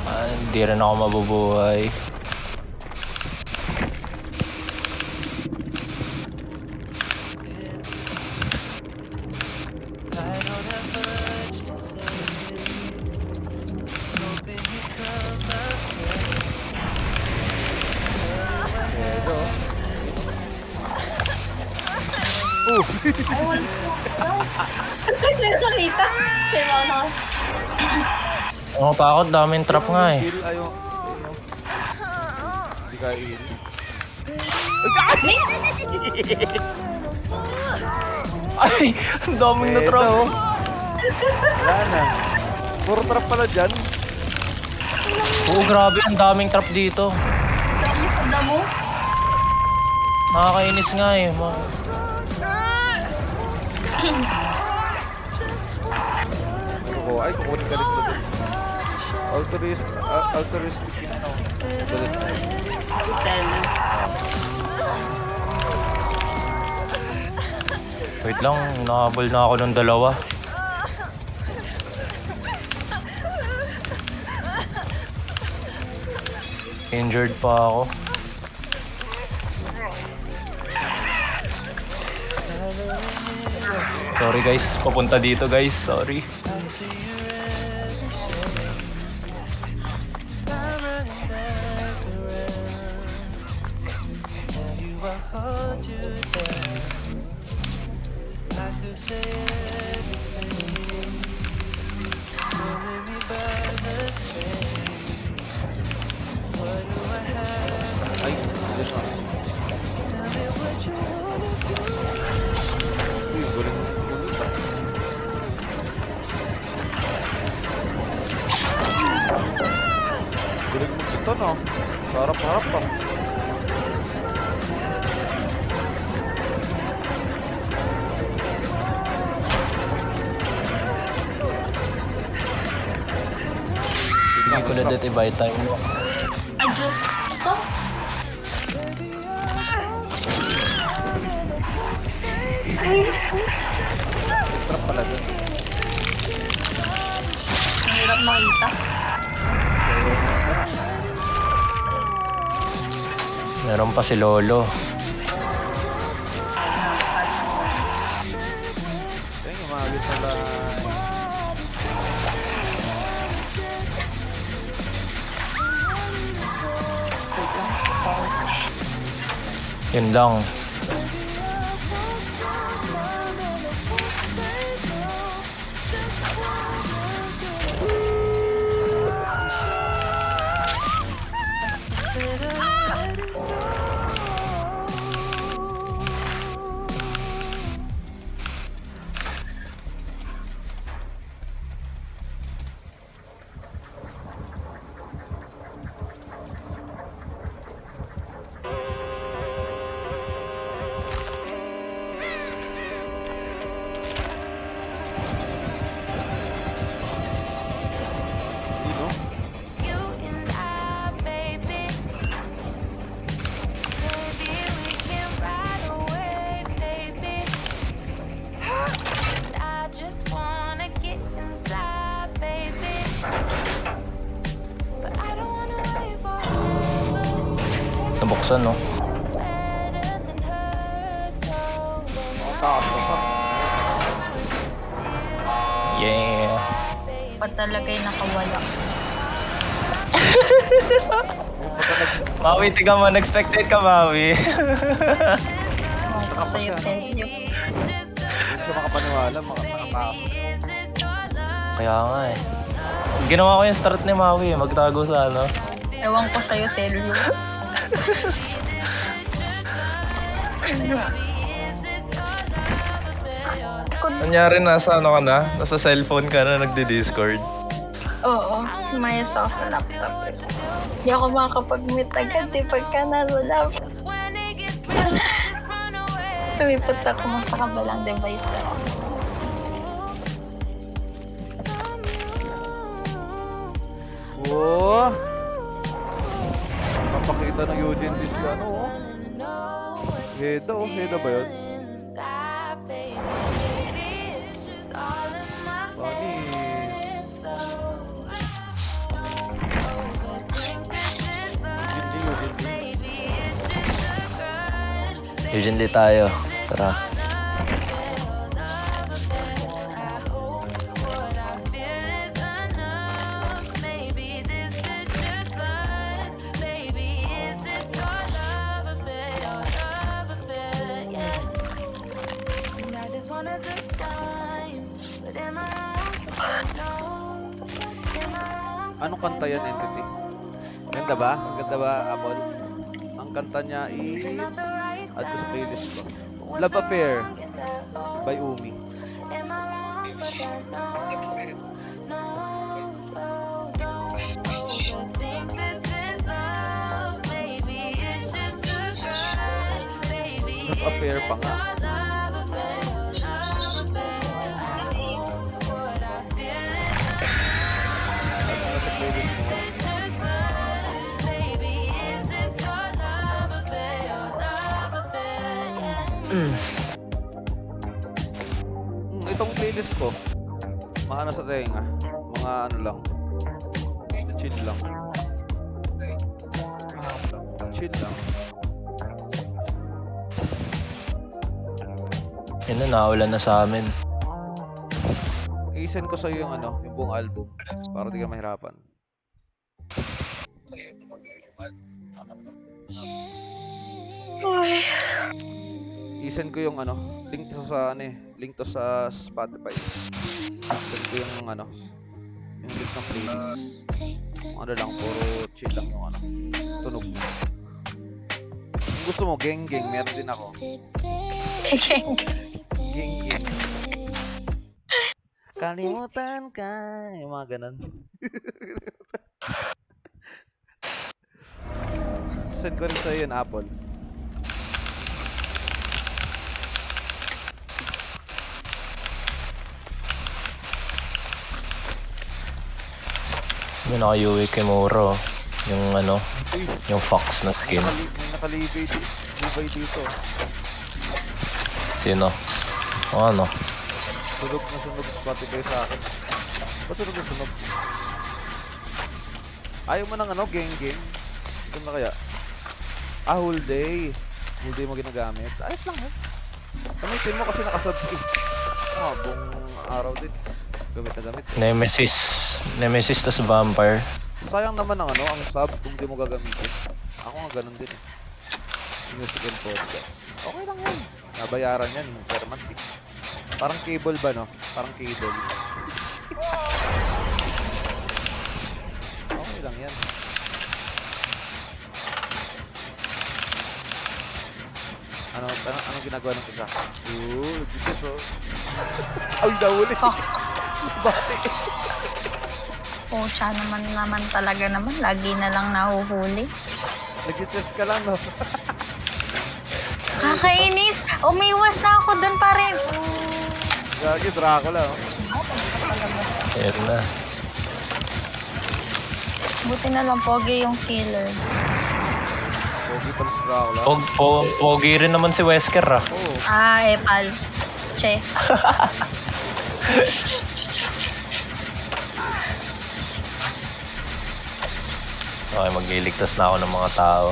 Ah, hindi rin ako mabubuhay. Nakita. Kaya mo na. Ang takot, daming trap nga eh. Kill, ayaw. Hindi ka i-heal. Ay, ang daming na trap. Eto. Wala na. Puro trap pala dyan. Oo, grabe, ang daming trap dito. Dami sa damo. Nakakainis nga eh. Ano ko? Ay, kukunin ka rin ko dun. Altruistic yun ano. Bullet na yun. Si Sel. Wait lang, nakahabol na ako ng dalawa. Injured pa ako. Sorry guys, papunta dito guys, sorry. Ay, ulit na. Uy, guling gulit ah. Guling mag-stun ah. Sa harap-harap ah. Hindi ko na dito buy time mo. Ay, Diyos ko. Trap pala dun. Ang hirap makita. Meron pa si Lolo. Ayun, yung mga agis na lang. Yun lang. Yun no? You and I, baby. Maybe we can ride away, baby. And I just wanna get inside, baby. But I don't wanna wait forever. Nabuksan no? Better than her, so when Yeah. Pa talaga'y nakawala. Maui, tiga mo. Unexpected ka, Maui. Ako sa'yo, thank you. Hindi siya makapaniwala, makapasok. Kaya nga eh. Ginawa ko yung start ni Maui eh. Magtago sa ano. Ewan ko sa'yo, Celio. Nangyari nasa ano ka na? Nasa cellphone ka na nagdi-discord. Oo, mayas ako sa laptop. Hindi ako makakapag-meet agad eh pagka nasa laptop. when it gets rough, just run away. Tumipot ako mo sa kabalang device ako. Oo! Papakita ng Eugene Diz yung ano oh. Heda oh, Heda ba yun? Inside, baby. Maybe it's just all in my Panis. so don't overthink this is love. Eugene Diz. Maybe it's just a grudge. Usually tayo. Tara. I hope what I feel is enough. Maybe this is just buzz. Maybe is this your love affair? Your love affair, yeah. And a good time. But am I wrong for that? No. Am I wrong for Anong kanta yan, Entity? Ganda ba? Ganda ba, Apple? Ang kanta niya is... Add ko sa playlist ko. Love Affair by Umi. Am I wrong for that? No, no. So don't overthink this is love. Maybe it's just a crush. Baby, Love Affair pa nga. love affair, love affair. I know what I feel inside. Add ko sa playlist mo. It's just love. Baby, is this your love affair, love affair? Yeah. Itong playlist ko, maano sa tenga. Mga ano lang. Chill lang. Chill lang. Yun na, naulan na sa amin. I-send ko sa'yo yung ano, yung buong album. Para di ka mahirapan. I-send ko yung ano, link to sa ano eh, link to sa Spotify. Send ko yung ano, yung link ng playlist. Ano lang, puro chill lang yung ano, tunog mo. Kung gusto mo, geng geng, meron din ako. Geng geng. Kalimutan ka, yung mga ganun. Send ko rin sa'yo yun, Apple. May naka-Yui Kimura. Yung ano, Uy, yung Fox na skin. may nakalibay dito. Sino? O ano? Sunog na sunog Spotify sa akin. Ba't sunog na sunog? Ayaw mo ng ano, geng-geng? Ito na kaya? Ah, whole day. Whole day mo ginagamit. Ayos lang yun. Gamitin mo kasi nakasub eh. Ah, buong araw din. Gamit na gamit. Nemesis tas Vampire. Sayang naman ang ano, ang sub kung di mo gagamitin. Ako nga ganun din eh. Musical podcast. Okay lang yan. Nabayaran yan per month eh. Parang cable ba no? Parang cable. Okay lang yan. Ano ginagawa ng isa? Nagtitis oh. Ay, nahuli. Bati. Pucha naman talaga naman. Lagi na lang nahuhuli. Nagtitis ka lang no? Kakainis! Umiwas na ako dun pa rin. Gagi, Dracula oh. Ayan na. Buti na lang pogi yung killer. Pogi pala si Dracula. Pogi rin naman si Wesker ah. Oo. Ah, Epal. Che. Okay, magliligtas na ako ng mga tao.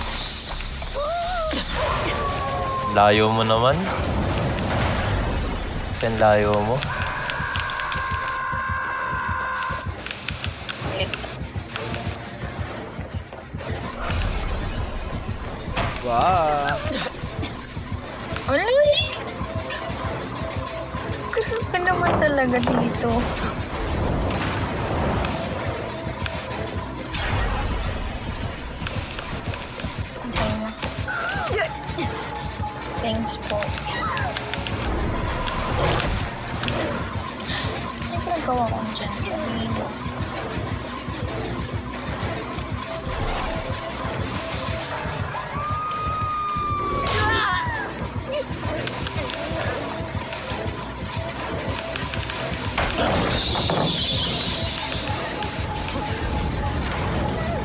Layo mo naman. Kasi ang layo mo. Wow. Wala eh. Gusto ko naman talaga dito. Okay na. Thanks po. Ano ginagawa ko dyan? Kanino?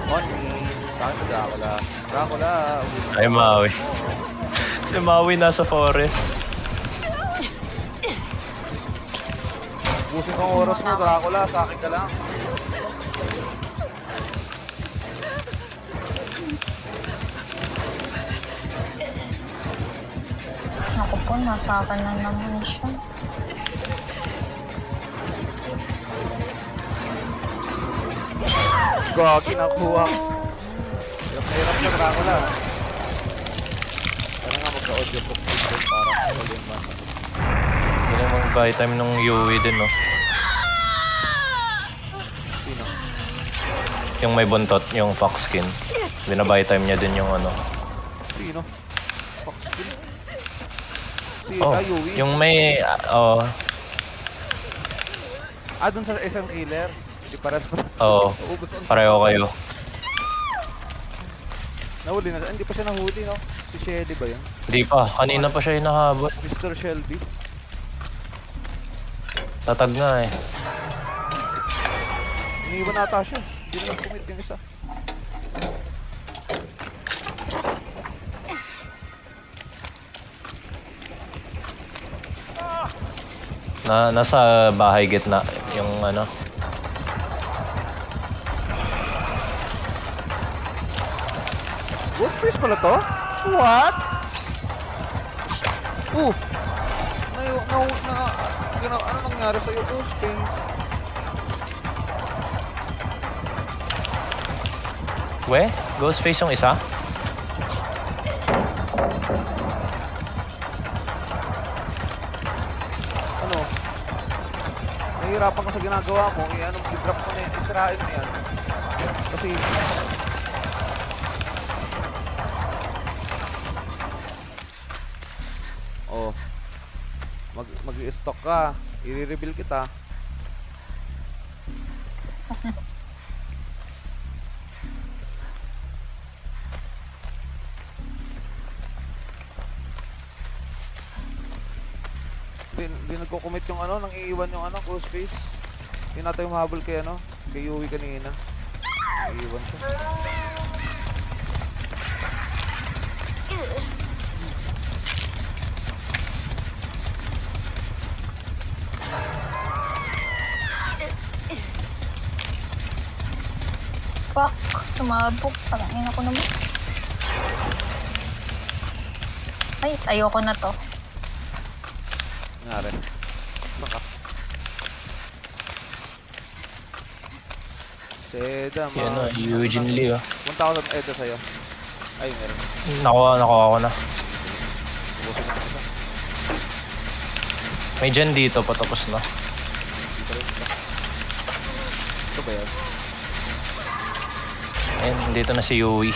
Morning. Bakit si Dracula? Dracula. Ay, Maui. Si Maui nasa forest. Busin kang oras mo, Dracula. Sa akin ka lang. Ako po, nasa akin na naman siya. Gagi, nakuha ko. Hirap na Dracula. Kaya nga magka-audio book din para sa ulit man. Hindi na mag-buy time nung Yui din, no? Sino? Yung may buntot, yung fox skin. Binabuy time niya din yung ano. Sino? Fox kill? Si Oh, Yui? yung may... Dun sa isang killer. Hindi paras pa. Oo, Ubus ang pareho kayo. Nahuli na siya. Hindi pa siya nahuli, no? Si Shelly ba yun? Hindi pa, kanina pa siya hinahabol. Mr. Shelby. Tatag nga eh. Iniwan ata siya. Hindi na commit yung isa. Nasa bahay gitna yung ano. Ghostface pala to? What? Ano nangyari sa'yo, Ghostface? We? Ghostface yung isa? Ano? Nahihirapan ka sa ginagawa mo. Anong i-drop mo na yan? Israel mo yan. Kasi... Oh. Mag-i-stock ka. I-reveal kita. Hindi nagko-commit yung ano, nang iiwan yung ano, Ghostface. Hindi natin humahabol kay ano, kay Yui kanina. Iiwan siya. Fuck, tumabok. Tangin ako naman. Ay, ayoko na to. Nangyari. Baka. Seda, Yan o, Eugene Lee oh. Punta ako sa Edo sa'yo. Ay, meron. Nakuha ko na. Ubusin natin isa. May gen dito, patapos na. Dito rin. Ito ba yan? Ayun, dito na si Yui.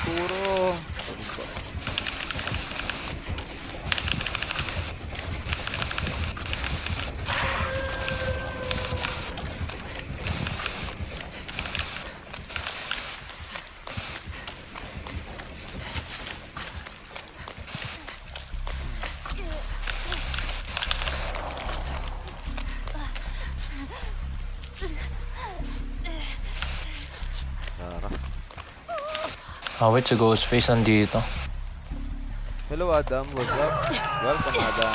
Puro. Tara. Wait, si Ghostface nandito. Hello Adam, what's up? Welcome Adam.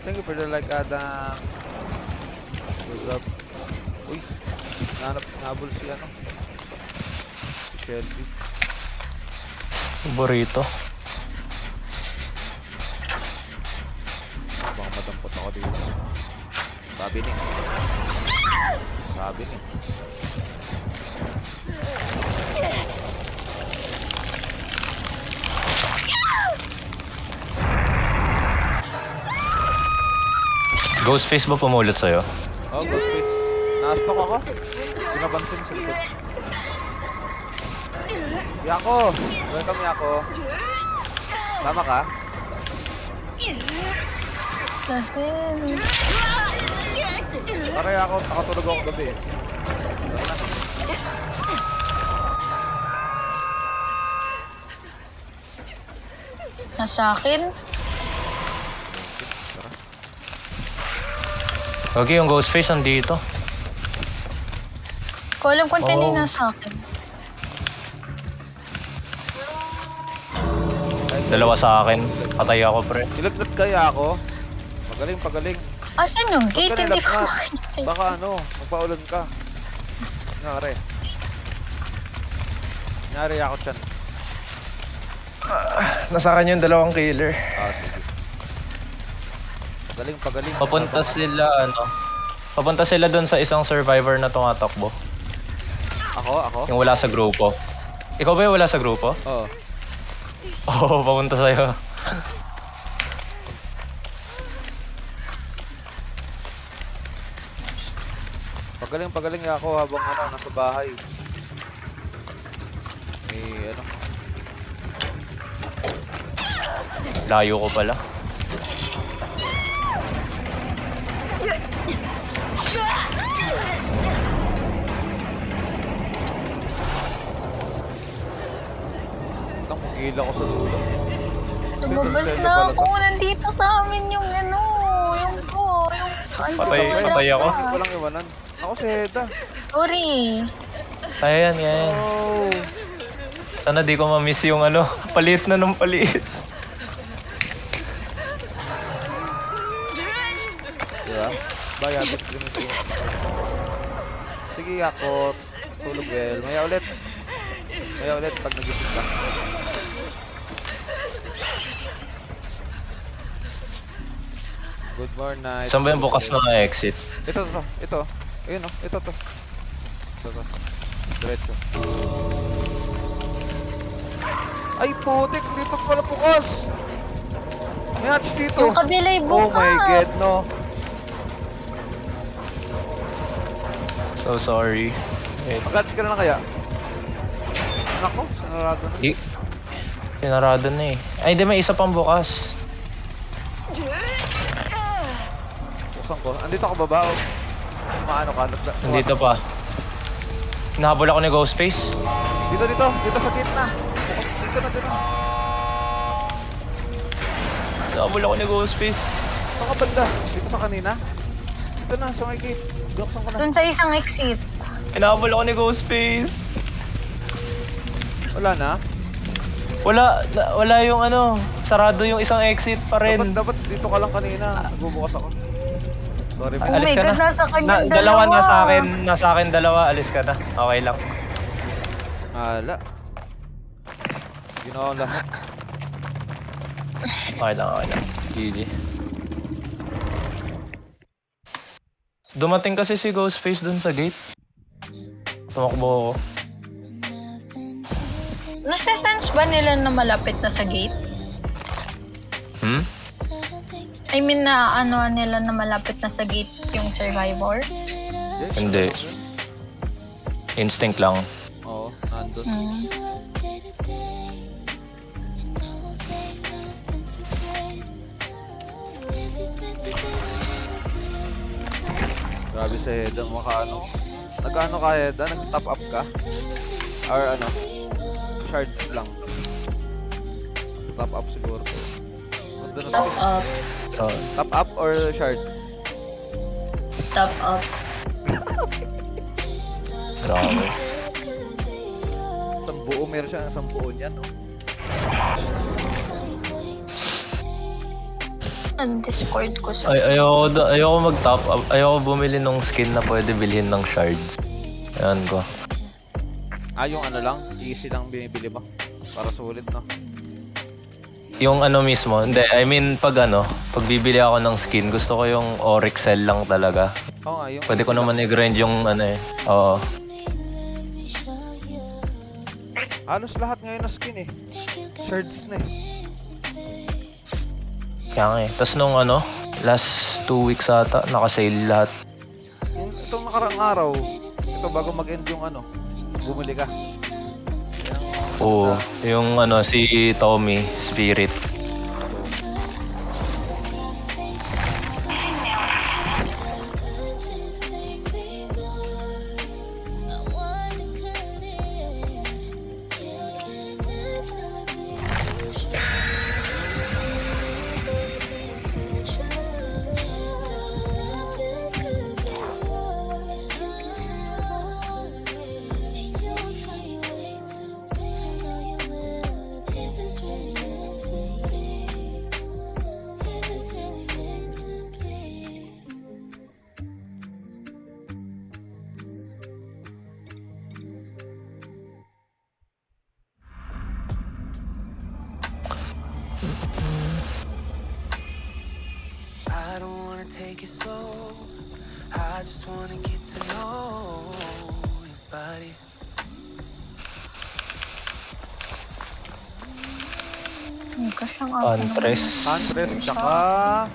Thank you for the like Adam. What's up? Uy, nahabol si ano? Si Shelby. Burrito. Baka madampot ako dito. Sabi ni. Ghostface ba pumulot sa'yo? Oh, Ghostface. Na-stock ako. Pinapansin sa likod. Yako! Welcome, Yako. Tama ka? Dahil... Para Yako, nakatulog ako gabi eh. Tara na. Nasa akin? Okay, yung Ghostface nandito. Ko alam kung Oh. nasa akin. Dalawa sa akin. Patay ako, pre. Nilagnat kaya ako. Pagaling. Asan yung Huwag gate? ka Hindi ko nilagnat. makikita. Baka ano, magpaulan ka. Nangyari. Nangyari ako dyan. Nasa kanya yung dalawang killer. Sige. Pagaling, pagaling. Papunta sila doon sa isang survivor na tumatakbo. Ako? Yung wala sa grupo. Ikaw ba yung wala sa grupo? Oo. Oo, papunta sa'yo. Pagaling ako habang nasa bahay. Ano? Layo ko pala. Itang magila ko sa dulo. Lumabas Sino na pala ako. to? Nandito sa amin yung Patay ako. Walang iwanan. Ako si Heda. Sorry. Ayan. Oh. Sana di ko ma-miss yung palit na ng palit. Diba? Bayabis din ito. Sige ako. Tulog well. Maya ulit pag nagising ka. Good morning night. Saan ba yung bukas na exit? Ito. Ayun ito to. Diretso. Ay putik, dito pala bukas. May hatch dito. Yung kabilay Oh bukas. my god, no. So sorry. Wait. Mag-hatch ka na lang kaya? Nako, sanarado na. Di. Pinarado na eh. Ay, hindi, may isa pang bukas. Buksan ko. Andito ako baba o? Maano ka? Nandito pa. Nahabol ako ni Ghostface. Dito sa gitna. Dito na. Nahabol ako ni Ghostface. Saan ka banda? Dito sa kanina? Dito na, sa may gate. Buksan ko na. Dun sa isang exit. Nahabol ako ni Ghostface. Wala na? Wala yung sarado yung isang exit pa rin. Dapat dito ka lang kanina. Nagbubukas ako. Sorry po. Oh my God, nasa kanya Dalawa dalawa. nasa akin dalawa. Alis ka na. Okay lang. Ala. Ginawa ko lahat. Okay lang. GG. Dumating kasi si Ghostface dun sa gate. Tumakbo ako. Nasa-sense ba nila na malapit na sa gate? Hmm? I mean na nila na malapit na sa gate yung survivor? Hindi. Instinct lang. Oo, nandun. Grabe sa Heda, Nag-ano ka Heda? Nag-top up ka? Or shards lang? Top up siguro. Ganda na Top skin. up. Oh, Top up or shards? Top up. grabe. Isang buo, meron siya isang buo niyan, no? Ang Discord ko sa... Ayoko mag-top up. Ayoko bumili ng skin na pwede bilhin ng shards. Ayan ko. Yung lang, easy lang binibili mo. Para sulit, no? Yung mismo, hindi. I mean, pag bibili ako ng skin, gusto ko yung Oryxel lang talaga. Oo nga, yung Pwede ko naman i-grind yung Oo. halos lahat ngayon na skin shards na Kaya nga eh. Tapos nung last 2 weeks ata, naka-sale lahat. Itong nakarang araw, ito bago mag-end yung bumili ka. Oo. Yung si Tommy, Spirit. You'll find your way to, I know you will, if it's really empty. take it slow. I just wanna get to know your body. Kasyang Huntress. Huntress, tsaka...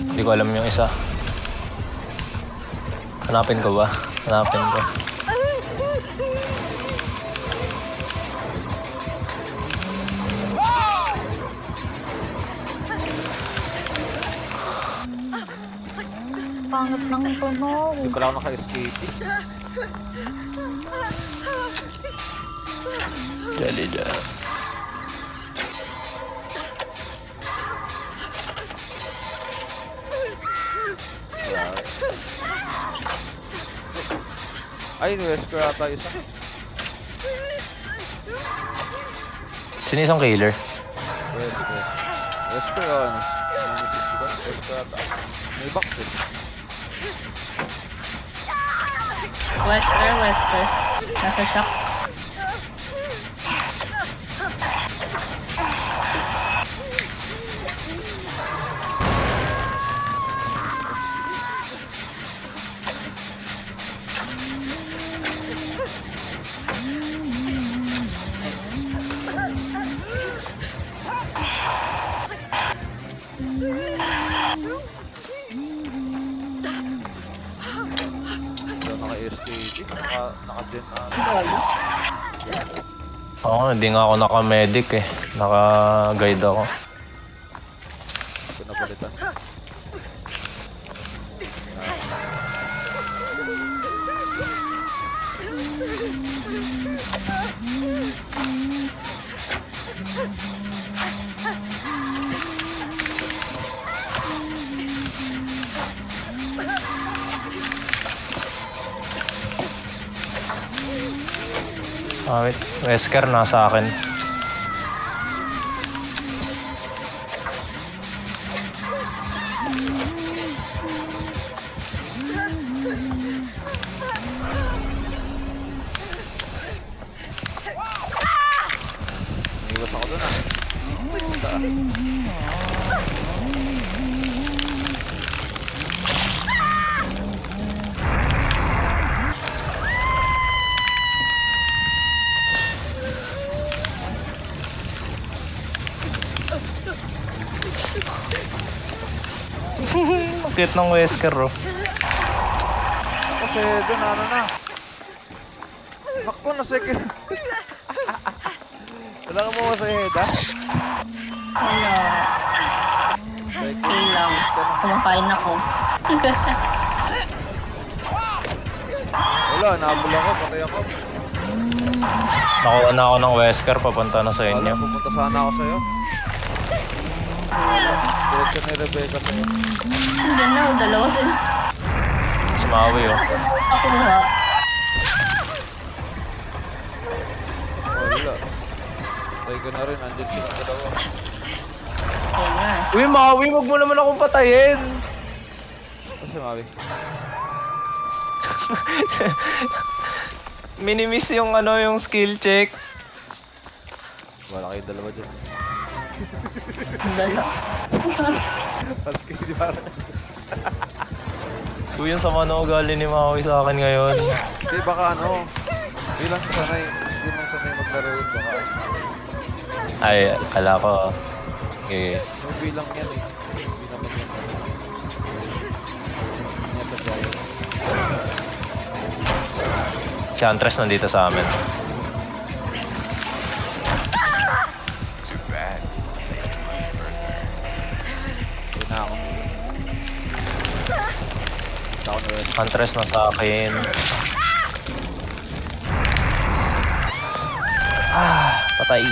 Hindi ko alam yung isa. Hanapin ko ba? Hanapin ko. Pangit ng tunog. Hindi ko lang naka-escape. Dali dyan. Ay, Wesker ata isa. Sino isang killer? Wesker. Wesker yun. Wesker ata. May box eh. Wesker. Nasa shop. Hindi naka-escape. Naka-gen na. Golo. Oo, hindi nga ako naka-medic eh. Naka-guide ako. Pinapalitan. Wait. Wesker nasa akin. Iwas ako dun ah. Ang cute ng Wesker oh. Kasi dun ano na. Nakko na second. Wala ka mo sa head ah. Wala. Okay lang. Kumakain ako. Wala, nabula ako, patay ako. Nakuha na ako ng Wesker, papunta na sa Wala, inyo. pupunta sana ako sa'yo. Diretso ni Rebecca sa'yo. Hindi na, dalawa sila. Sumawi oh. Ako ha. Wala. Patay ko na rin, andyan silang dalawa. Okay nga. Uy, Maui, wag mo naman akong patayin! Kasi Mavi. Minimiss yung yung skill check. Wala kayong dalawa dyan. Dalawa. Alas kayo di ba? Uy, yung sama na ugali ni Maui sa akin ngayon. Hindi, baka ano. Bilang sanay. Hindi man sanay maglaro yun. Baka Ay, kala ko. Okay. may bilang yan eh. Hindi naman yan. Hindi sa giant. Si Huntress nandito sa amin. Hindi na ako. Punta ako na rin. Huntress na sa akin. Patay.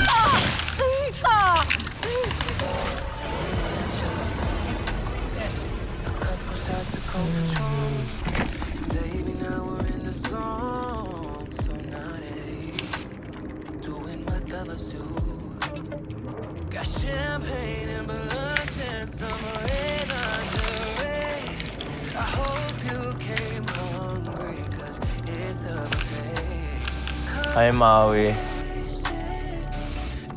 Baby, now we're in the zone, so naughty, doing what lovers do. Got champagne and balloons and summer in underway. I hope you came hungry, 'cause it's a buffet. Ay, Maui.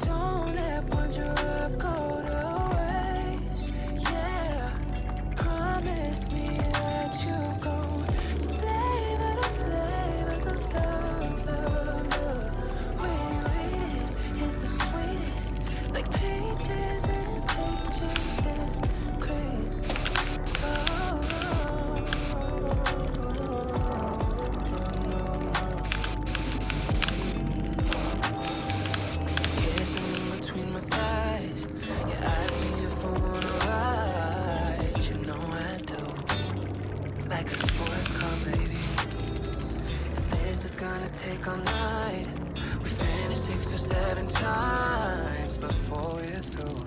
Don't let one drop go to waste. Yeah, promise like all night. We finished 6 or 7 times before we're through.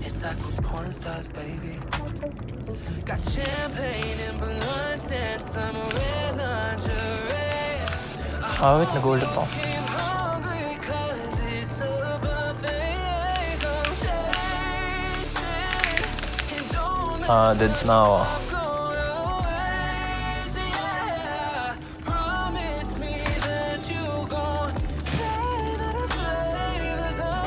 It's like we're porn stars, baby. Got champagne and balloons and some red lingerie. Ah, wait, nagulat ako. I'm hungry 'cause it's a buffet. Come taste it and don't Ah, deads na ako. go to waste, yeah. Promise me that you gon' savor the flavors of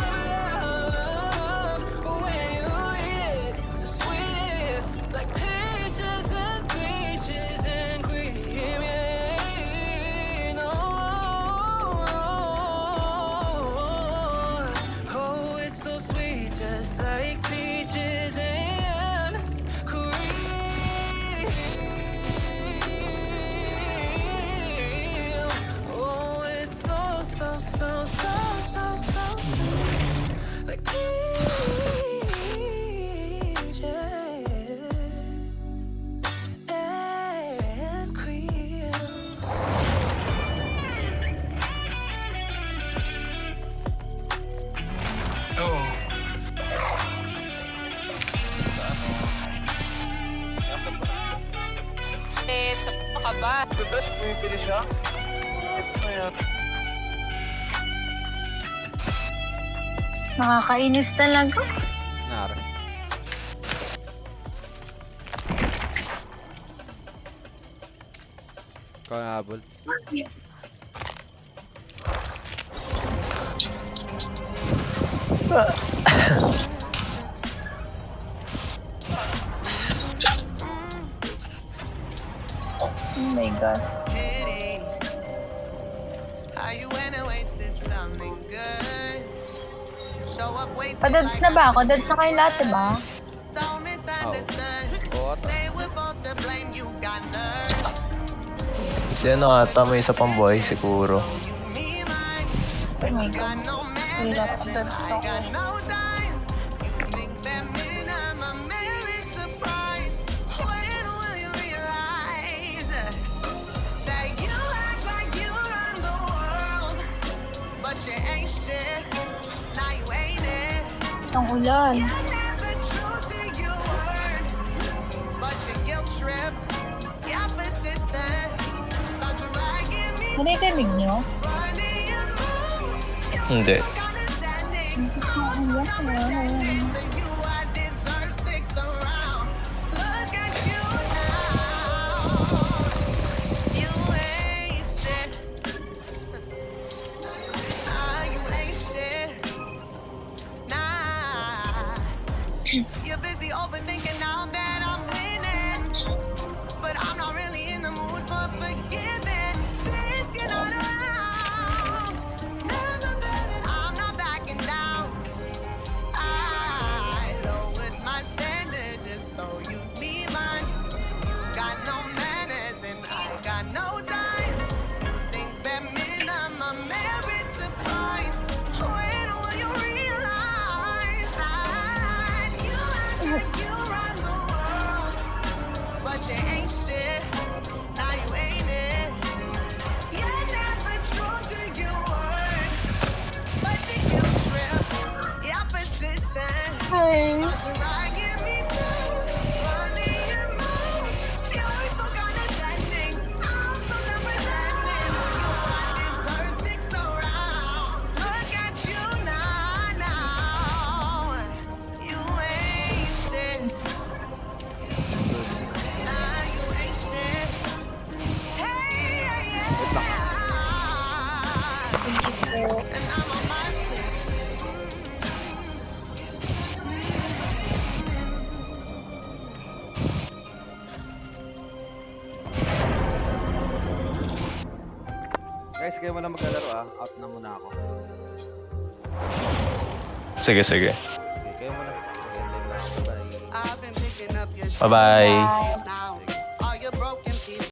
love. When you eat it, it's the sweetest, like peaches and peaches and cream, yeah. No. Oh, it's so sweet, just like peaches and cream. Oh, it's so, so, so, so, so, so sweet, like peaches and cream. Bebes, pumipili siya? Nakakainis talaga. Nara. Ikaw na habol. Oh my God. Pity how you went and wasted something good. Show up wasted Padads na ba ako? Dads na kayo lahat, diba? so misunderstood. Oo, Say we're both to blame, you got nerve. Si ano ata, may isa pang boy, si Kuro. You need mine. Oh my God. Got no manners and I got no time. You think that mean I'm a married surprise? When will you realize that you act like you run the world, but you ain't shit. Now you ain't it. Ang ulan. You never true to your word, but you guilt trip. You're persistent. Thought you right, give me Narinig niyo? running your mouth. Hindi. Understanding. I'm so done pretending that you I deserve sticks around. Look at you now. You ain't shit. Nah, you ain't shit. Nah. You're busy overthinking now that I'm winning, but I'm not really in the mood for forgiving since you're not around. Never better. I'm not backing down. I lowered my standard just so you need mine. You got no manners and I got no time. You think that mean I'm a married surprise? When will you realize that you act like you run the world, but you ain't shit. Now you ain't it. You're never true to your word, but you guilt trip. You're persistent. Hi. Want to ride, get me through. Running your mouth. You're so condescending. I'm so done pretending. You I deserve sticks around. Look at you now, now. You ain't shit. Nah, you ain't shit. Hey, yeah, yeah. And I'm on my shit. Guys, kayo muna maglalaro Out na muna ako. Sige, sige. Okay, kayo muna. Okay, bye. I've been picking up your Bye-bye. now. All your broken